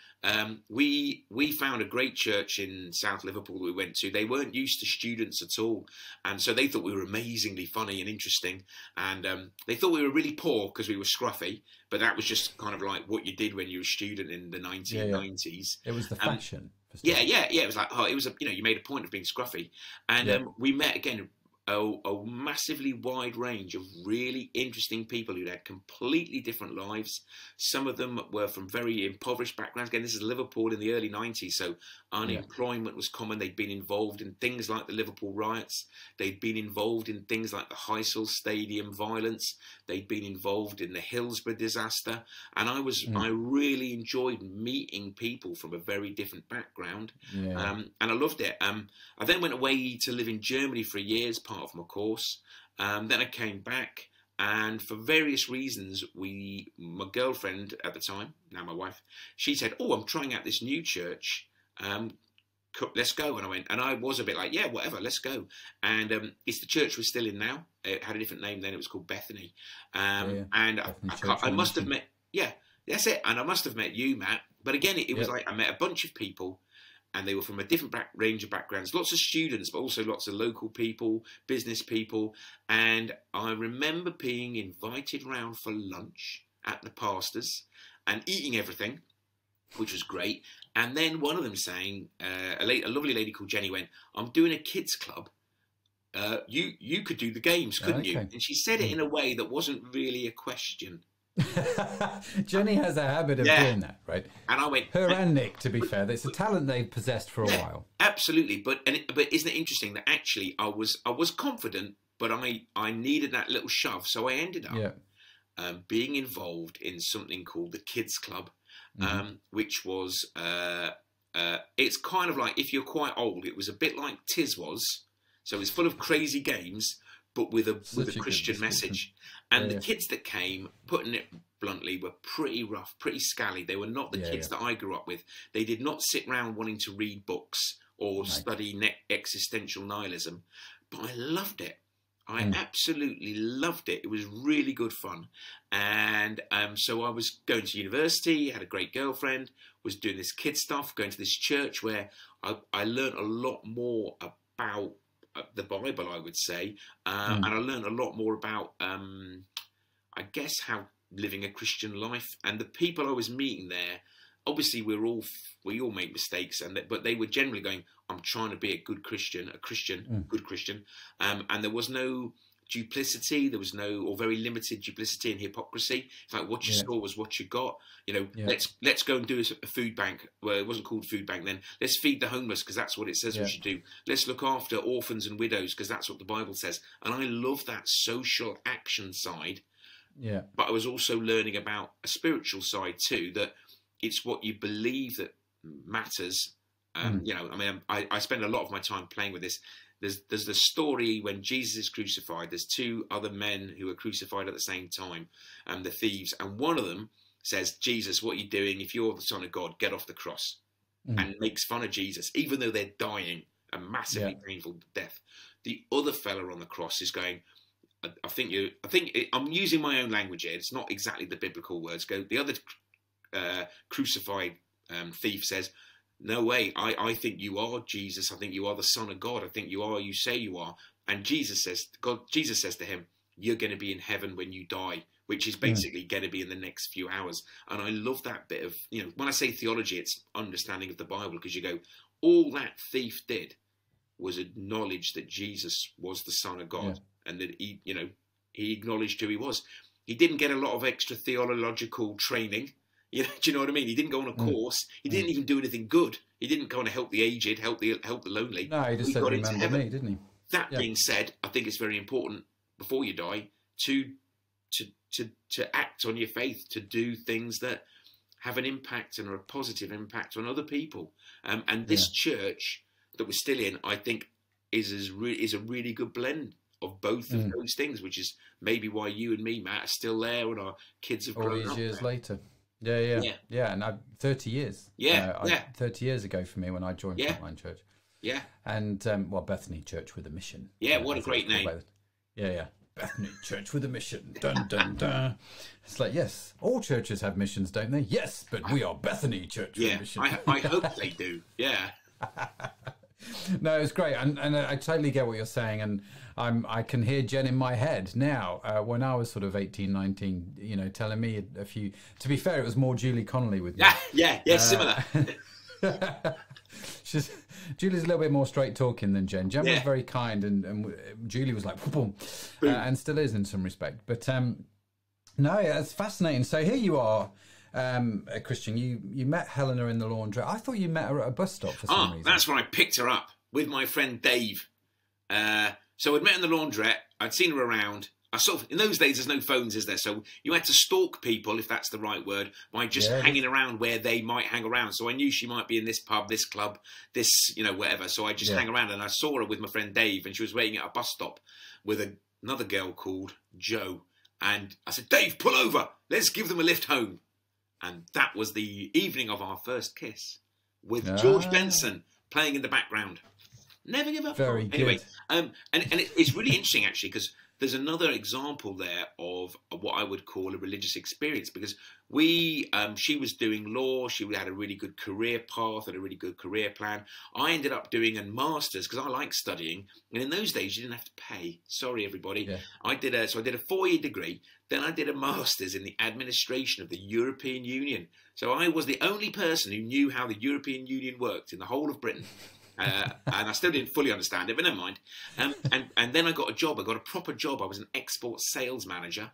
we found a great church in South Liverpool that we went to. They weren't used to students at all, and so they thought we were amazingly funny and interesting. And they thought we were really poor because we were scruffy, but that was just kind of like what you did when you were a student in the 1990s. It was the fashion. Yeah. It was like, you made a point of being scruffy, and we met again. A massively wide range of really interesting people who had completely different lives. Some of them were from very impoverished backgrounds. Again, this is Liverpool in the early 90s, so unemployment was common. They'd been involved in things like the Liverpool riots. They'd been involved in things like the Heysel Stadium violence. They'd been involved in the Hillsborough disaster. And I really enjoyed meeting people from a very different background. And I loved it. I then went away to live in Germany for a year as part of my course. Then I came back, and for various reasons, my girlfriend at the time, now my wife, she said, "Oh, I'm trying out this new church. Let's go." And I went, and I was a bit like, "Yeah, whatever, let's go." And it's the church we're still in now. It had a different name then. It was called Bethany. And I must have met, that's it. And I must have met you, Matt. But again, it was like I met a bunch of people, and they were from a different range of backgrounds, lots of students, but also lots of local people, business people. And I remember being invited round for lunch at the pastor's and eating everything, which was great. And then one of them saying, a lovely lady called Jenny went, "I'm doing a kids club. You could do the games, couldn't you?" And she said it in a way that wasn't really a question. Jenny has a habit of doing that, right? And I went, her and Nick, to be fair, it's a talent they've possessed for a while. Absolutely, but isn't it interesting that actually I was confident, but I needed that little shove, so I ended up being involved in something called the Kids Club, which was it's kind of like, if you're quite old, it was a bit like Tiz was, so it's full of crazy games, but with a Christian message. And the kids that came, putting it bluntly, were pretty rough, pretty scally. They were not the kids that I grew up with. They did not sit around wanting to read books or study existential nihilism. But I loved it. I absolutely loved it. It was really good fun. And so I was going to university, had a great girlfriend, was doing this kid stuff, going to this church where I learned a lot more about the Bible, I would say, and I learned a lot more about, I guess, how living a Christian life. And the people I was meeting there, obviously we all make mistakes, but they were generally going, "I'm trying to be a good Christian, good Christian," and there was no duplicity, there was no, or very limited duplicity and hypocrisy. It's like what you saw was what you got. Let's go and do a food bank. Well, it wasn't called food bank then. Let's feed the homeless because that's what it says we should do. Let's look after orphans and widows because that's what the Bible says. And I love that social action side. But I was also learning about a spiritual side too, that it's what you believe that matters. You know, I mean, I spend a lot of my time playing with this. There's the story when Jesus is crucified. There's two other men who are crucified at the same time, the thieves, and one of them says, "Jesus, what are you doing? If you're the Son of God, get off the cross," and makes fun of Jesus, even though they're dying a massively painful death. The other fella on the cross is going, I'm using my own language here. It's not exactly the biblical words. The other crucified thief says, "No way, I think you are Jesus. I think you are the Son of God. I think you say you are." And Jesus says to him, "You're going to be in heaven when you die," which is basically going to be in the next few hours. And I love that bit of, you know, when I say theology, it's understanding of the Bible, because you go, all that thief did was acknowledge that Jesus was the Son of God, and that he acknowledged who he was. He didn't get a lot of extra theological training. You know, do you know what I mean? He didn't go on a course. He didn't even do anything good. He didn't go on to help the aged, help the lonely. No, he just said, "Remember me," didn't he? That being said, I think it's very important before you die to act on your faith, to do things that have an impact and are a positive impact on other people. And this church that we're still in, I think, is a really good blend of both of those things, which is maybe why you and me, Matt, are still there, and our kids have grown up. All these years later. Yeah, and 30 years. 30 years ago for me when I joined Frontline Church. Yeah. And, Bethany Church with a Mission. Yeah, what a great name. Yeah. Bethany Church with a Mission. Dun, dun, dun. It's like, yes, all churches have missions, don't they? Yes, but we are Bethany Church with a Mission. I hope they do. Yeah. No, it's great, and I totally get what you're saying, and I can hear Jen in my head now. When I was sort of 18, 19, you know, telling me a few. To be fair, it was more Julie Connolly with me. Yeah, similar. Julie's a little bit more straight talking than Jen. Jen was very kind, and Julie was like, boom, and still is in some respect. But no, it's fascinating. So here you are. Christian, you met Helena in the laundrette. I thought you met her at a bus stop for some reason. That's when I picked her up with my friend Dave. So I'd met in the laundrette. I'd seen her around. In those days, there's no phones, is there? So you had to stalk people, if that's the right word, by just hanging around where they might hang around. So I knew she might be in this pub, this club, this, you know, whatever. So I just hang around, and I saw her with my friend Dave, and she was waiting at a bus stop with another girl called Jo. And I said, "Dave, pull over. Let's give them a lift home." And that was the evening of our first kiss, with George Benson playing in the background. Never give up. Very good. Anyway, and it's really interesting, actually, because there's another example there of what I would call a religious experience, because she was doing law. She had a really good career path and a really good career plan. I ended up doing a master's because I like studying. And in those days, you didn't have to pay. Sorry, everybody. Yeah. I did a 4-year degree. Then I did a master's in the administration of the European Union. So I was the only person who knew how the European Union worked in the whole of Britain. And I still didn't fully understand it, but never mind. And then I got a job. I got a proper job. I was an export sales manager,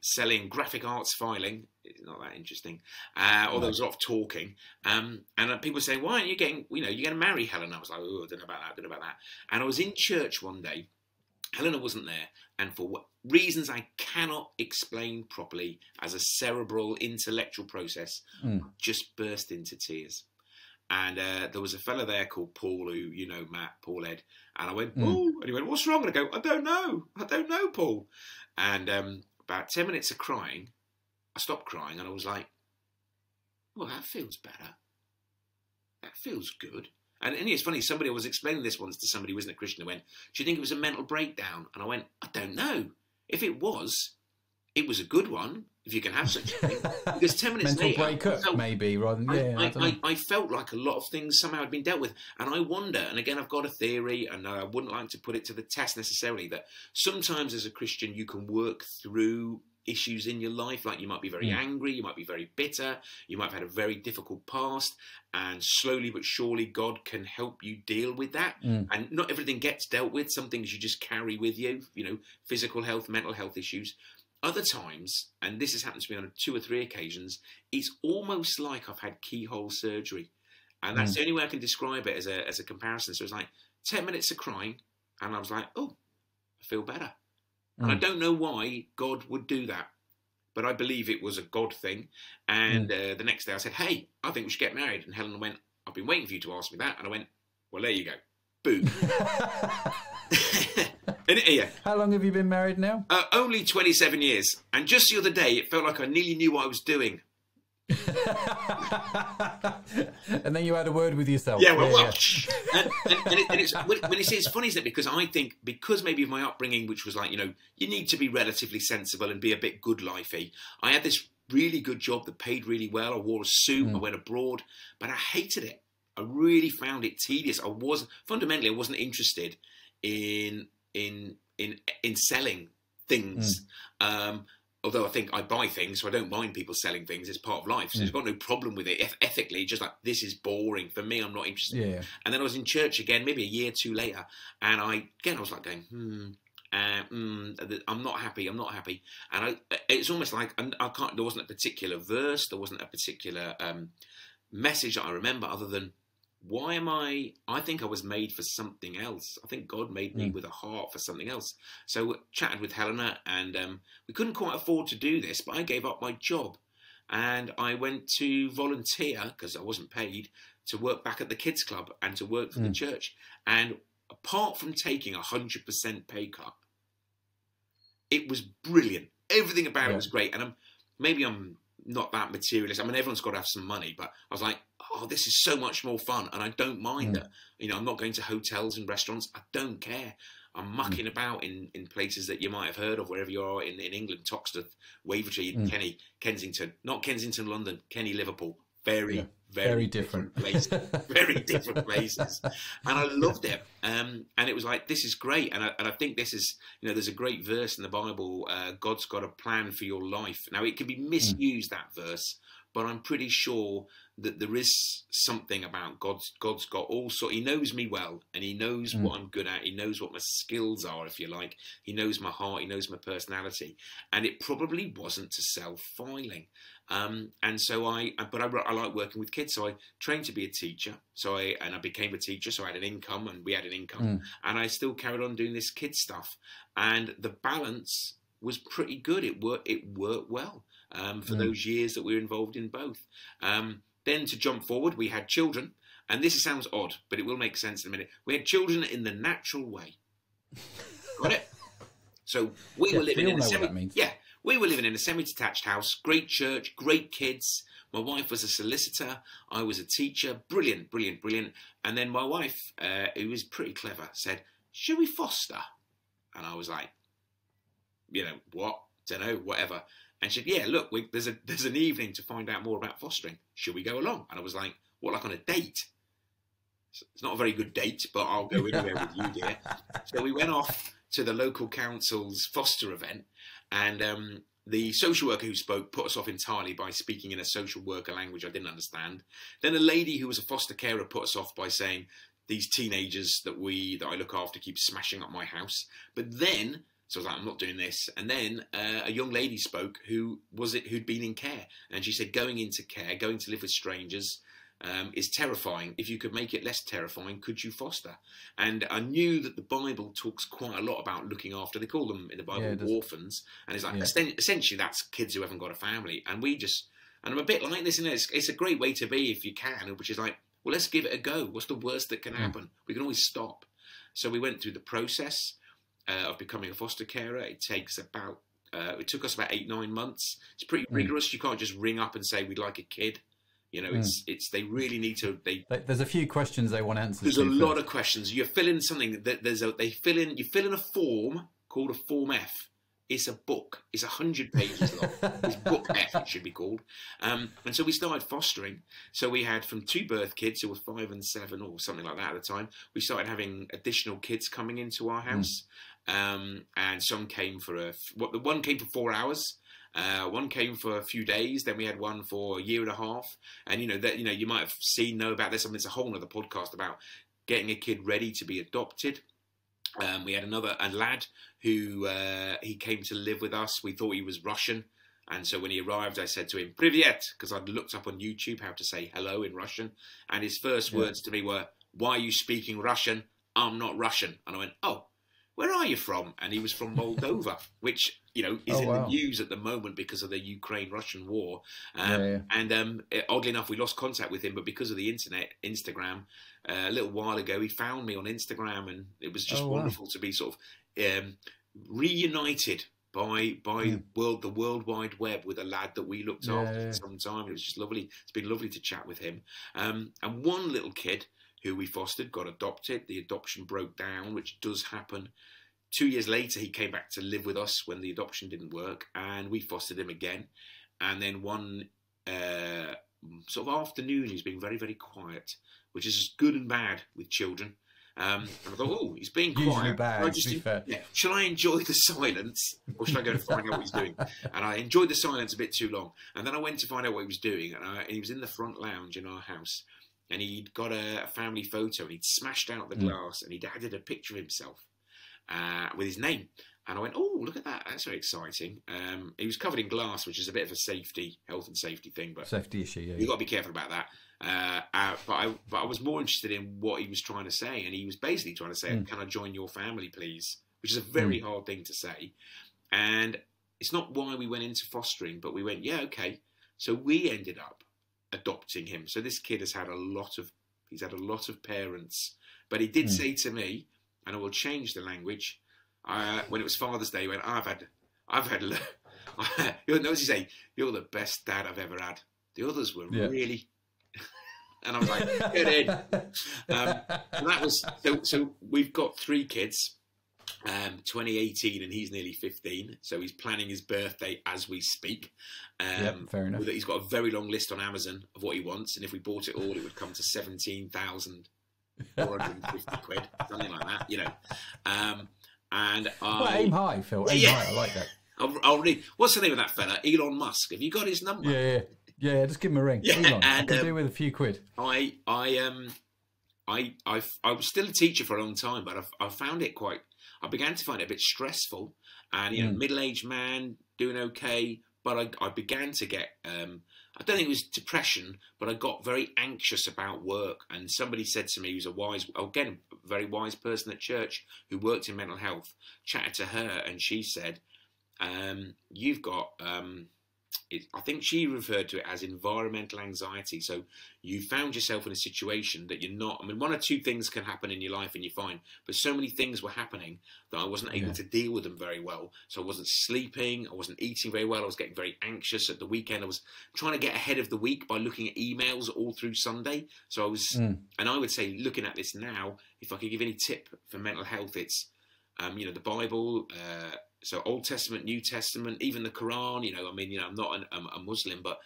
selling graphic arts filing. It's not that interesting. Although there was a lot of talking. And people were saying, "Why aren't you getting, you're going to marry Helena?" I was like, "Oh, I don't know about that, And I was in church one day. Helena wasn't there. And for reasons I cannot explain properly as a cerebral, intellectual process, I just burst into tears. And there was a fella there called Paul, who, Matt, Paul Ed. And I went, "Paul," and he went, "What's wrong?" And I go, I don't know, Paul. And about 10 minutes of crying, I stopped crying, and I was like, well, that feels better. That feels good. And it's funny, somebody was explaining this once to somebody who wasn't a Christian, who went, "Do you think it was a mental breakdown?" And I went, I don't know. If it was a good one, if you can have such a thing. Because 10 minutes mental later, breakup, maybe, rather than, I felt like a lot of things somehow had been dealt with. And I wonder, and again, I've got a theory, and I wouldn't like to put it to the test necessarily, that sometimes as a Christian, you can work through issues in your life. Like you might be very angry, you might be very bitter, you might have had a very difficult past, and slowly but surely God can help you deal with that. And not everything gets dealt with. Some things you just carry with you, physical health, mental health issues. Other times, and this has happened to me on 2 or 3 occasions, it's almost like I've had keyhole surgery. And that's the only way I can describe it as a comparison. So it's like 10 minutes of crying, and I was like, oh, I feel better. And I don't know why God would do that. but I believe it was a God thing. And the next day I said, hey, I think we should get married. And Helena went, I've been waiting for you to ask me that. And I went, well, there you go. Boom. Yeah. How long have you been married now? Only 27 years. And just the other day, it felt like I nearly knew what I was doing. And then you had a word with yourself. Yeah, well, it's funny, isn't it? Because I think, because maybe of my upbringing, which was like, you know, you need to be relatively sensible and be a bit good lifey. I had this really good job that paid really well. I wore a suit. I went abroad, but I hated it. I really found it tedious. Fundamentally, I wasn't interested in selling things. Although I think I buy things, so I don't mind people selling things. It's part of life. So I've got no problem with it ethically. Just like, this is boring. For me, I'm not interested. Yeah. And then I was in church again, maybe a year or two later. And I was like going, I'm not happy. I'm not happy. And it's almost like there wasn't a particular verse. There wasn't a particular message that I remember other than, I think I was made for something else. I think God made me with a heart for something else. So I chatted with Helena, and we couldn't quite afford to do this, but I gave up my job and I went to volunteer, because I wasn't paid, to work back at the kids club and to work for the church. And apart from taking 100% pay cut, it was brilliant. Everything about it was great. And maybe I'm not that materialist. I mean, everyone's got to have some money, but I was like, oh, this is so much more fun, and I don't mind it. You know, I'm not going to hotels and restaurants. I don't care. I'm mucking about in places that you might have heard of, wherever you are in England, Toxteth, Wavertree, Kenny, Kensington, not Kensington, London, Kenny, Liverpool. Very different places. Very different places. And I loved it. And it was like, this is great. And I think this is, you know, there's a great verse in the Bible, God's got a plan for your life. Now, it can be misused, that verse, but I'm pretty sure that there is something about God's got all sorts. He knows me well, and he knows what I'm good at. He knows what my skills are, if you like. He knows my heart. He knows my personality. And it probably wasn't to sell filing. And so I like working with kids. So I trained to be a teacher. I became a teacher. So I had an income, and we had an income, and I still carried on doing this kids stuff. And the balance was pretty good. It worked well. For those years that we were involved in both. Then to jump forward, we had children, and this sounds odd, but it will make sense in a minute. We had children in the natural way. Got it? So we were living in a semi-detached house, great church, great kids. My wife was a solicitor. I was a teacher. Brilliant, brilliant, brilliant. And then my wife, who was pretty clever, said, should we foster? And I was like, you know, what? Don't know, whatever. And she said, yeah, look, there's an evening to find out more about fostering. Should we go along? And I was like, what, like on a date? It's not a very good date, but I'll go anywhere with you, dear. So we went off to the local council's foster event, and the social worker who spoke put us off entirely by speaking in a social worker language I didn't understand. Then a lady who was a foster carer put us off by saying, these teenagers that I look after keep smashing up my house. But then, so I was like, I'm not doing this. And then a young lady spoke who'd been in care. And she said, going into care, going to live with strangers is terrifying. If you could make it less terrifying, could you foster? And I knew that the Bible talks quite a lot about looking after. They call them in the Bible orphans. And it's like, essentially, that's kids who haven't got a family. And I'm a bit like this, and it's a great way to be if you can, which is like, well, let's give it a go. What's the worst that can happen? We can always stop. So we went through the process of becoming a foster carer. It took us about 8-9 months. It's pretty rigorous. You can't just ring up and say we'd like a kid. You know, they really need to. There's a few questions they want answers. There's a lot of questions. You fill in something that you fill in a form called a Form F. It's a book. It's 100 pages long. It's Book F, it should be called. And so we started fostering. So we had from 2 birth kids who were 5 and 7 or something like that at the time. We started having additional kids coming into our house. And some came one came for 4 hours. One came for a few days. Then we had one for a year and a half. And you might have know about this. I mean, it's a whole other podcast about getting a kid ready to be adopted. We had a lad who he came to live with us. We thought he was Russian. And so when he arrived, I said to him, Privyet, because I'd looked up on YouTube how to say hello in Russian. And his first words to me were, why are you speaking Russian? I'm not Russian. And I went, oh, where are you from? And he was from Moldova, which you know, is in the news at the moment because of the Ukraine-Russian war. And oddly enough, we lost contact with him, but because of the internet, Instagram, a little while ago, he found me on Instagram, and it was just wonderful to be sort of reunited by the World Wide Web with a lad that we looked after for some time. It was just lovely. It's been lovely to chat with him. And one little kid who we fostered got adopted. The adoption broke down, which does happen. 2 years later, he came back to live with us when the adoption didn't work, and we fostered him again. And then one sort of afternoon, he's been very, very quiet, which is good and bad with children. And I thought, oh, he's being quiet. Usually bad, to be fair. Shall I enjoy the silence, or should I go to find out what he's doing? And I enjoyed the silence a bit too long. And then I went to find out what he was doing, and he was in the front lounge in our house, and he'd got a family photo, and he'd smashed out the glass, and he'd added a picture of himself with his name. And I went, oh, look at that. That's very exciting. He was covered in glass, which is a bit of a health and safety thing. But safety issue, yeah. You've got to be careful about that. But I was more interested in what he was trying to say. And he was basically trying to say, can I join your family, please? Which is a very hard thing to say. And it's not why we went into fostering, but we went, yeah, okay. So we ended up adopting him. So this kid has had he's had a lot of parents. But he did say to me, and I will change the language, when it was Father's Day, when I've had, you know, what he say? You're the best dad I've ever had. The others were really, and I was like, get in. And that was so. We've got 3 kids, 2018, and he's nearly 15. So he's planning his birthday as we speak. Fair enough. He's got a very long list on Amazon of what he wants, and if we bought it all, it would come to 17,450 quid, something like that, you know. Well, aim high, Phil. Aim high. I like that. I'll read. What's the name of that fella? Elon Musk. Have you got his number? Yeah. Just give him a ring. Elon. I can do with a few quid. I was still a teacher for a long time, but I found it I began to find it a bit stressful, and you know, middle-aged man doing okay, but I began to get. I don't think it was depression, but I got very anxious about work. And somebody said to me, who's a very wise person at church who worked in mental health, chatted to her, and she said, you've got, I think she referred to it as environmental anxiety. So you found yourself in a situation that you're not, I mean, 1 or 2 things can happen in your life and you're fine, but so many things were happening that I wasn't able to deal with them very well. So I wasn't sleeping, I wasn't eating very well, I was getting very anxious at the weekend. I was trying to get ahead of the week by looking at emails all through Sunday. So I was, and I would say, looking at this now, if I could give any tip for mental health, it's, you know, the Bible, so Old Testament, New Testament, even the Quran, you know, I mean, you know, I'm not a Muslim, but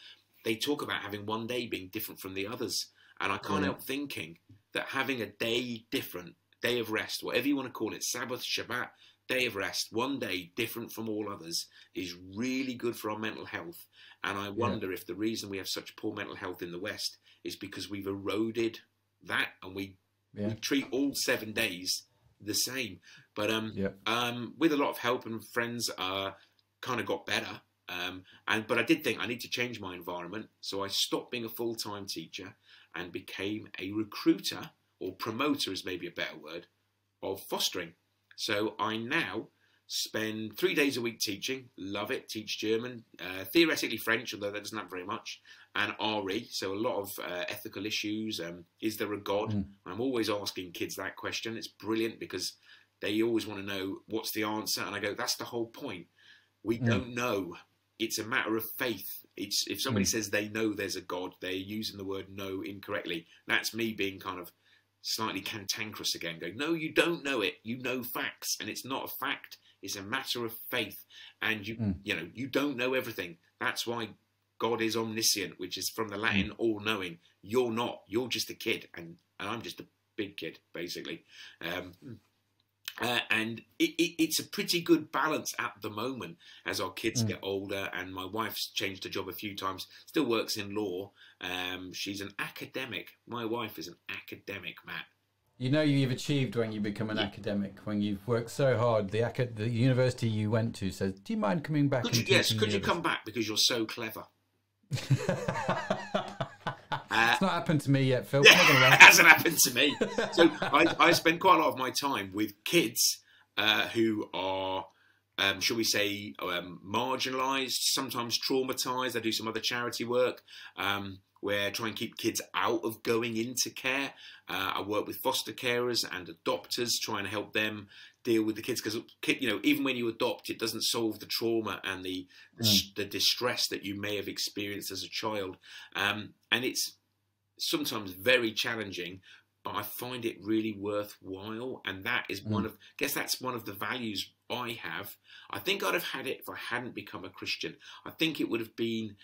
they talk about having one day being different from the others. And I can't help thinking that having a day different, day of rest, whatever you want to call it, Sabbath, Shabbat, day of rest, one day different from all others is really good for our mental health. And I wonder if the reason we have such poor mental health in the West is because we've eroded that, and we treat all 7 days the same. But with a lot of help and friends, kind of got better. But I did think I need to change my environment, so I stopped being a full-time teacher and became a recruiter, or promoter is maybe a better word, of fostering. So I now spend 3 days a week teaching, love it, teach German, theoretically French, although that doesn't happen very much, and RE, so a lot of ethical issues. Is there a God? I'm always asking kids that question. It's brilliant because they always want to know what's the answer, and I go, that's the whole point. We don't know. It's a matter of faith. It's if somebody says they know there's a God, they're using the word know incorrectly. That's me being kind of slightly cantankerous again, going, no, you don't know it. You know facts, and it's not a fact. It's a matter of faith, and you know, you don't know everything. That's why God is omniscient, which is from the Latin all-knowing. You're not. You're just a kid, and I'm just a big kid, basically. And it's a pretty good balance at the moment as our kids get older, and my wife's changed her job a few times, still works in law. She's an academic. My wife is an academic, Matt. You know you've achieved when you become an academic, when you've worked so hard. The university you went to says, do you mind coming back? Could you come back because you're so clever? It's not happened to me yet, Phil. It hasn't happened to me. So I spend quite a lot of my time with kids who are shall we say, marginalised, sometimes traumatised. I do some other charity work where I try and keep kids out of going into care. I work with foster carers and adopters, trying to help them deal with the kids, because even when you adopt, it doesn't solve the trauma and the distress that you may have experienced as a child, and it's sometimes very challenging, but I find it really worthwhile, and that is that's one of the values I have. I think I'd have had it if I hadn't become a Christian. I think it would have been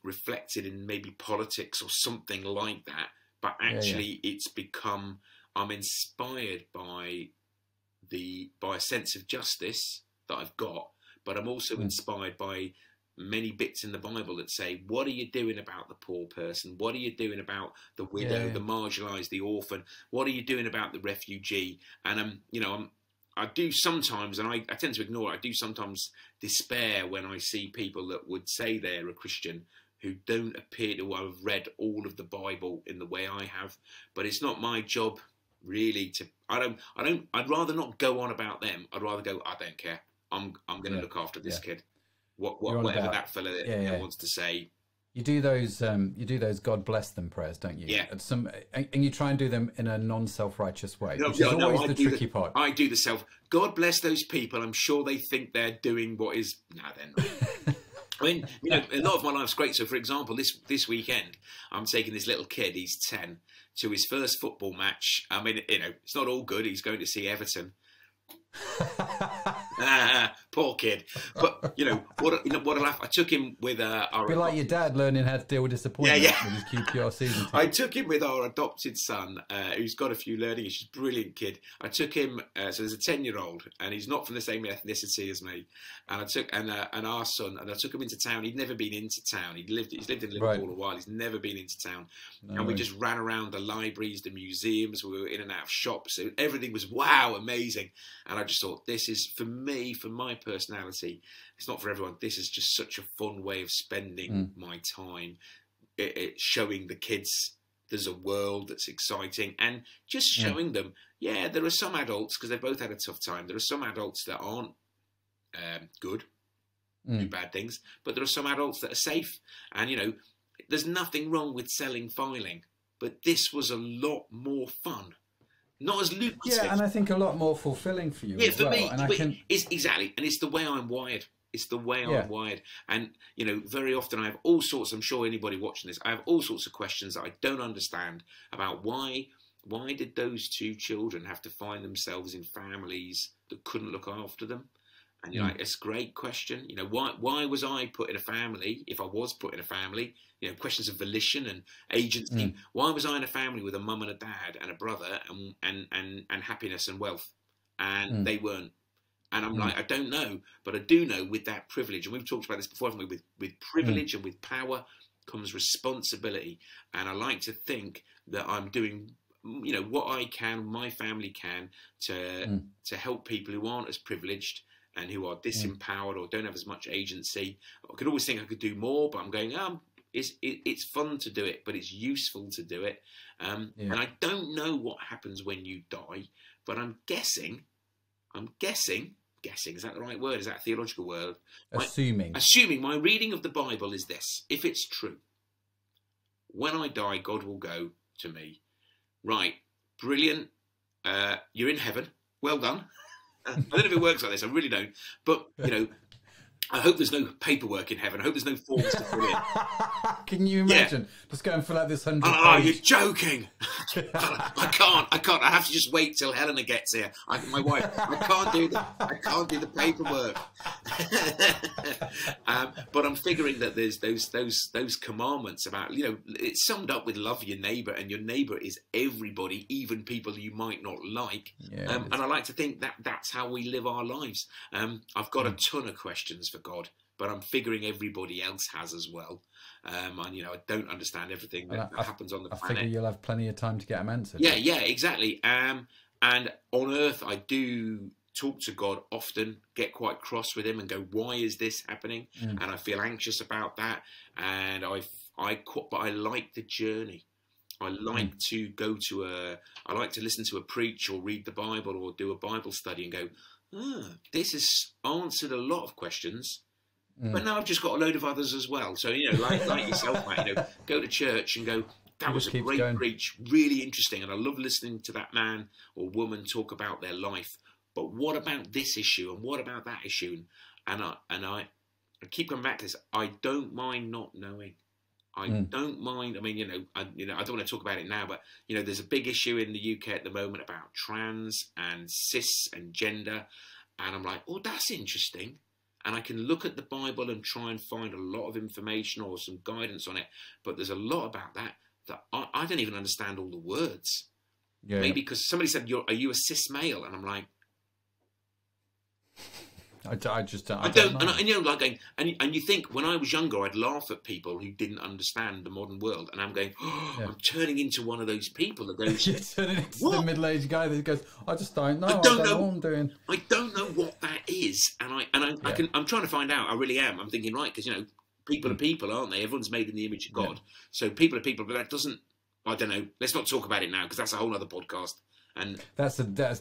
reflected in maybe politics or something like that, but actually it's become, I'm inspired by a sense of justice that I've got, but I'm also inspired by many bits in the Bible that say, what are you doing about the poor person? What are you doing about the widow, the marginalised, the orphan? What are you doing about the refugee? And I do sometimes, and I tend to ignore it, I do sometimes despair when I see people that would say they're a Christian who don't appear to have read all of the Bible in the way I have. But it's not my job really to, I'd rather not go on about them. I'd rather go, I don't care. I'm going to look after this kid. Whatever that fella wants to say. You do those God bless them prayers, don't you? Yeah. And you try and do them in a non-self-righteous way, which is always the tricky part. I do the self. God bless those people. I'm sure they think they're doing what is. No, they're not. I mean, a lot of my life's great. So, for example, this weekend, I'm taking this little kid. He's 10 to his first football match. I mean, it's not all good. He's going to see Everton. Poor kid. But what a laugh. I took him with our. Be like your dad learning how to deal with disappointment with his QPR season. I took him with our adopted son, who's got a few learning issues. Brilliant kid. I took him. So there's a 10-year-old, and he's not from the same ethnicity as me. And I took and our son, and I took him into town. He'd never been into town. He's lived in Liverpool a while. He's never been into town. We just ran around the libraries, the museums. We were in and out of shops. Everything was amazing. And I just thought, this is for me, for my personality. It's not for everyone. This is just such a fun way of spending my time. Showing the kids there's a world that's exciting, and just showing them, there are some adults, because they've both had a tough time. There are some adults that aren't good, do bad things, but there are some adults that are safe. And, there's nothing wrong with selling filing, but this was a lot more fun. Not as lucrative. Yeah, and I think a lot more fulfilling for you as well. Me, and it's exactly, and it's the way I'm wired. It's the way I'm wired. And, very often I have all sorts, I'm sure anybody watching this, I have all sorts of questions that I don't understand about why did those two children have to find themselves in families that couldn't look after them? And you're like, it's a great question. Why was I put in a family, if I was put in a family, questions of volition and agency. Why was I in a family with a mum and a dad and a brother and happiness and wealth? And they weren't. And I'm like, I don't know, but I do know with that privilege, and we've talked about this before, haven't we? With privilege and with power comes responsibility. And I like to think that I'm doing, what I can, my family can, to help people who aren't as privileged and who are disempowered or don't have as much agency. I could always think I could do more, but I'm going, it's fun to do it, but it's useful to do it. And I don't know what happens when you die, but I'm guessing, is that the right word? Is that a theological word? Assuming my reading of the Bible is this: if it's true, when I die, God will go to me, right, brilliant, you're in heaven, well done. I don't know if it works like this, I really don't, but I hope there's no paperwork in heaven. I hope there's no forms to fill in. Can you imagine? Just go and fill out this 100 Oh, you're joking. I can't. I have to just wait till Helena gets here. My wife, I can't do the paperwork. But I'm figuring that there's those commandments about, it's summed up with love your neighbour, and your neighbour is everybody, even people you might not like. And I like to think that that's how we live our lives. I've got a ton of questions for God, but I'm figuring everybody else has as well. And I don't understand everything that happens on the planet. I figure you'll have plenty of time to get them answered. Yeah, exactly. And on earth, I do talk to God often, get quite cross with him and go, why is this happening? And I feel anxious about that. And but I like the journey. I like to I like to listen to a preach or read the Bible or do a Bible study and go, this has answered a lot of questions. But now I've just got a load of others as well. So, you know, like yourself, mate, you know, go to church and go, that was a great preach, really interesting. And I love listening to that man or woman talk about their life. But what about this issue? And what about that issue? And I keep coming back to this. I don't mind not knowing. I don't mind. I mean, you know, I don't want to talk about it now, but, you know, there's a big issue in the UK at the moment about trans and cis and gender. And I'm like, oh, that's interesting. And I can look at the Bible and try and find a lot of information or some guidance on it. But there's a lot about that I don't even understand all the words. Yeah. Maybe because somebody said, are you a cis male? And I'm like, I don't know. And you know, like, and you think when I was younger, I'd laugh at people who didn't understand the modern world, and I'm going, I'm turning into one of those people that goes, you're turning into the middle-aged guy that goes, I just don't know. I don't know what I'm doing. I don't know what that is, and I'm trying to find out. I really am. I'm thinking, right, because you know, people are people, aren't they? Everyone's made in the image of God, so people are people. But that doesn't. I don't know. Let's not talk about it now because that's a whole other podcast. And that's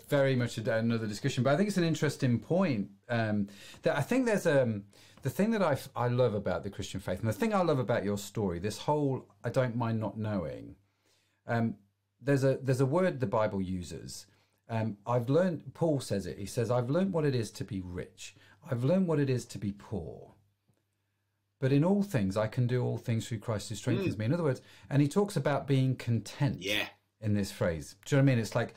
very much another discussion, but I think it's an interesting point. That I think there's the thing that I love about the Christian faith, and the thing I love about your story, this whole I don't mind not knowing. There's a word the Bible uses. I've learned. Paul says it. He says, "I've learned what it is to be rich. I've learned what it is to be poor. But in all things, I can do all things through Christ who strengthens me." In other words, and he talks about being content. Yeah. In this phrase, do you know what I mean? It's like,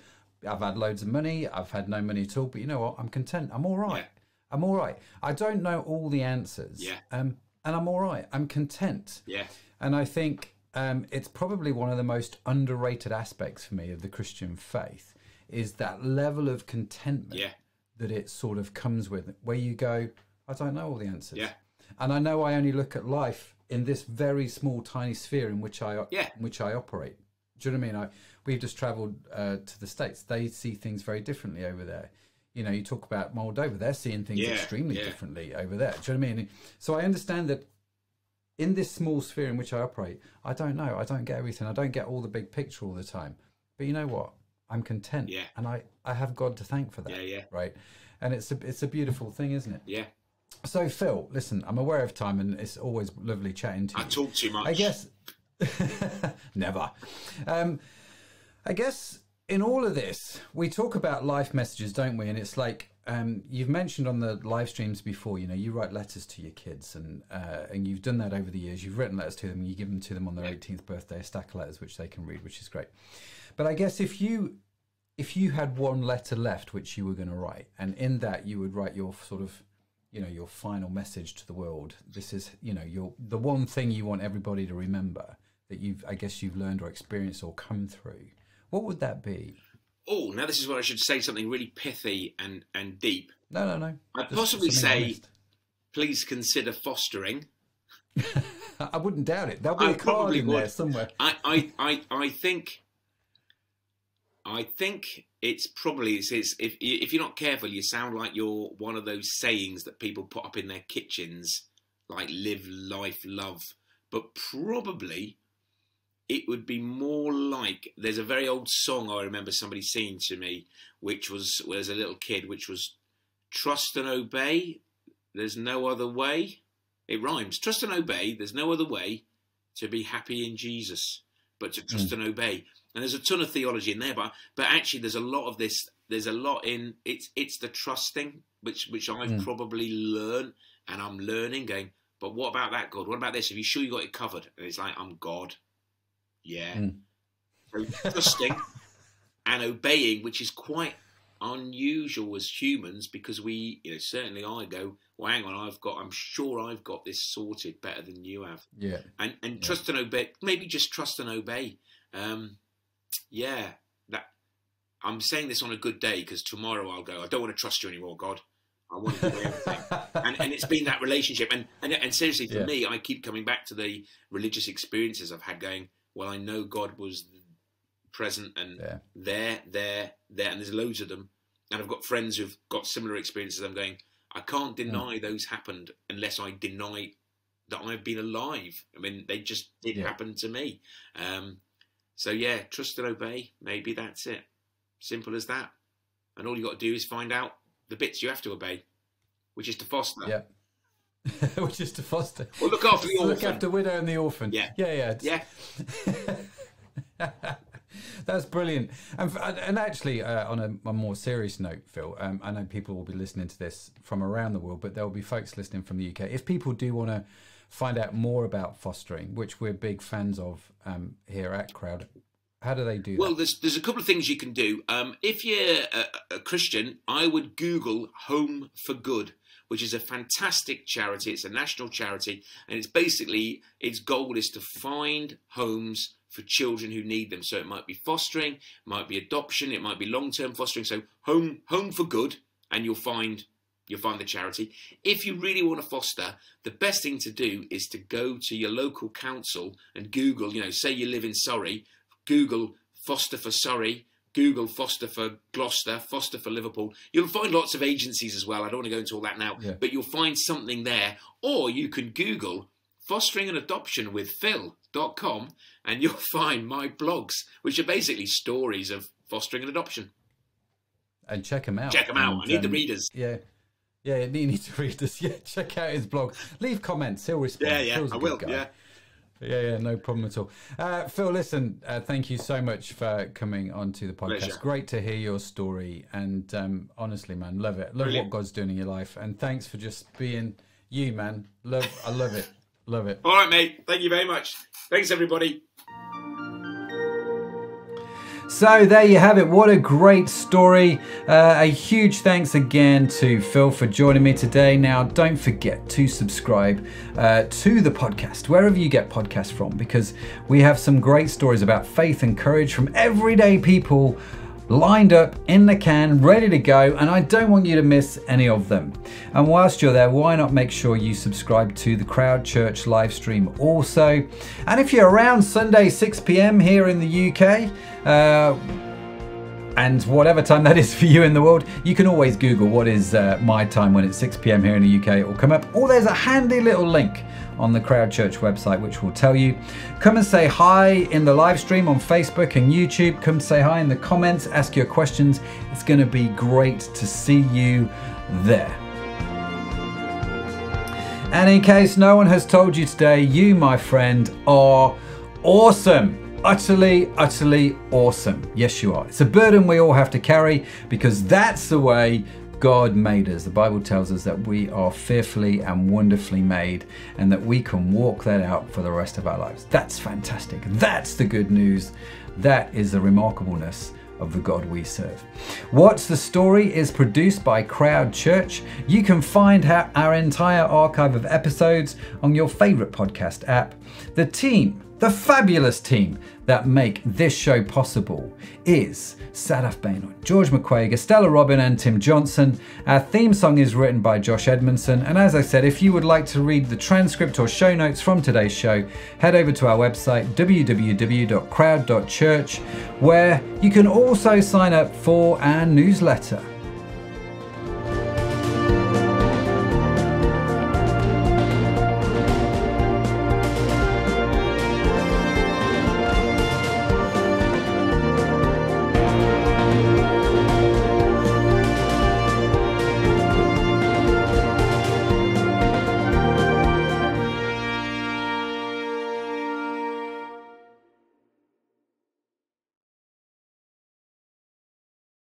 I've had loads of money, I've had no money at all, but you know what? I'm content. I'm all right. Yeah. I'm all right. I don't know all the answers. Yeah. And I'm all right. I'm content. Yeah. And I think it's probably one of the most underrated aspects for me of the Christian faith is that level of contentment that it sort of comes with, where you go, I don't know all the answers. Yeah. And I know I only look at life in this very small, tiny sphere in which I operate. Do you know what I mean? We've just travelled to the States. They see things very differently over there. You know, you talk about Moldova, they're seeing things extremely differently over there. Do you know what I mean? So I understand that in this small sphere in which I operate, I don't know. I don't get everything. I don't get all the big picture all the time. But you know what? I'm content. Yeah. And I have God to thank for that. Yeah, yeah. Right? And it's a beautiful thing, isn't it? Yeah. So, Phil, listen, I'm aware of time and it's always lovely chatting to you. I talk too much. I guess... Never. I guess in all of this, we talk about life messages, don't we? And it's like you've mentioned on the live streams before, you know, you write letters to your kids and you've done that over the years. You've written letters to them and you give them to them on their 18th birthday, a stack of letters which they can read, which is great. But I guess if you had one letter left which you were going to write, and in that you would write your sort of, you know, your final message to the world. This is, you know, the one thing you want everybody to remember that you've learned or experienced or come through. What would that be? Oh, now this is where I should say something really pithy and deep. No. I'd possibly say, honest. Please consider fostering. I wouldn't doubt it. There'll be a card in there somewhere. I think it's probably if you're not careful, you sound like you're one of those sayings that people put up in their kitchens, like live, life, love. But probably it would be more like, there's a very old song I remember somebody singing to me, which was, as a little kid, which was trust and obey, there's no other way. It rhymes. Trust and obey, there's no other way to be happy in Jesus, but to trust and obey. And there's a ton of theology in there, but actually there's a lot of this, there's a lot in, it's the trusting, which I've probably learned, and I'm learning, going, but what about that, God? What about this? Are you sure you got it covered? And it's like, I'm God. Yeah. So trusting and obeying, which is quite unusual as humans, because we, you know, certainly I go, well, hang on, I'm sure I've got this sorted better than you have. Yeah. And trust and obey, maybe just trust and obey. That I'm saying this on a good day, because tomorrow I'll go, I don't want to trust you anymore, God. I want to do everything. and it's been that relationship. And seriously, for me, I keep coming back to the religious experiences I've had, going, well, I know God was present and there, and there's loads of them. And I've got friends who've got similar experiences. I'm going, I can't deny those happened unless I deny that I've been alive. I mean, they just did happen to me. So yeah, trust and obey. Maybe that's it. Simple as that. And all you got to do is find out the bits you have to obey, which is to foster. Yeah. Which is to foster. Well, look after the orphan. Look after widow and the orphan. Yeah. Yeah. That's brilliant. And actually, on a more serious note, Phil, I know people will be listening to this from around the world, but there will be folks listening from the UK. If people do want to find out more about fostering, which we're big fans of here at Crowd, how do they do that? Well, there's a couple of things you can do. If you're a Christian, I would Google Home for Good, which is a fantastic charity. It's a national charity, and it's basically, its goal is to find homes for children who need them. So it might be fostering, it might be adoption, it might be long-term fostering. So Home for Good, and you'll find the charity. If you really want to foster, the best thing to do is to go to your local council and Google, say you live in Surrey, Google Foster for Surrey, Google Foster for Gloucester, Foster for Liverpool. You'll find lots of agencies as well. I don't want to go into all that now, but you'll find something there. Or you can Google Fostering and Adoption with Phil.com, and you'll find my blogs, which are basically stories of fostering and adoption. And check them out. Check them out. I need the readers. Yeah, you need to read this. Yeah, check out his blog. Leave comments. He'll respond. Yeah, I will. Guy. Yeah, no problem at all. Phil, listen, thank you so much for coming onto the podcast. Pleasure. Great to hear your story. And honestly, man, love it. Love what God's doing in your life. And thanks for just being you, man. I love it. Love it. All right, mate. Thank you very much. Thanks, everybody. So there you have it. What a great story. A huge thanks again to Phil for joining me today. Now, don't forget to subscribe to the podcast, wherever you get podcasts from, because we have some great stories about faith and courage from everyday people lined up in the can, ready to go, and I don't want you to miss any of them. And whilst you're there, why not make sure you subscribe to the Crowd Church live stream also. And if you're around Sunday 6 p.m. here in the UK, and whatever time that is for you in the world, you can always Google what is my time when it's 6 p.m. here in the UK. It will come up, or there's a handy little link on the Crowd Church website which will tell you. Come and say hi in the live stream on Facebook and YouTube. Come say hi in the comments, ask your questions. It's going to be great to see you there. And in case no one has told you today, you, my friend, are awesome. Utterly, utterly awesome. Yes, you are. It's a burden we all have to carry, because that's the way God made us. The Bible tells us that we are fearfully and wonderfully made, and that we can walk that out for the rest of our lives. That's fantastic. That's the good news. That is the remarkableness of the God we serve. What's the Story is produced by Crowd Church. You can find our entire archive of episodes on your favorite podcast app. The team, the fabulous team that make this show possible is Sadaf Bainor, George McQuaig, Estella Robin and Tim Johnson. Our theme song is written by Josh Edmondson. And as I said, if you would like to read the transcript or show notes from today's show, head over to our website, www.crowd.church, where you can also sign up for our newsletter.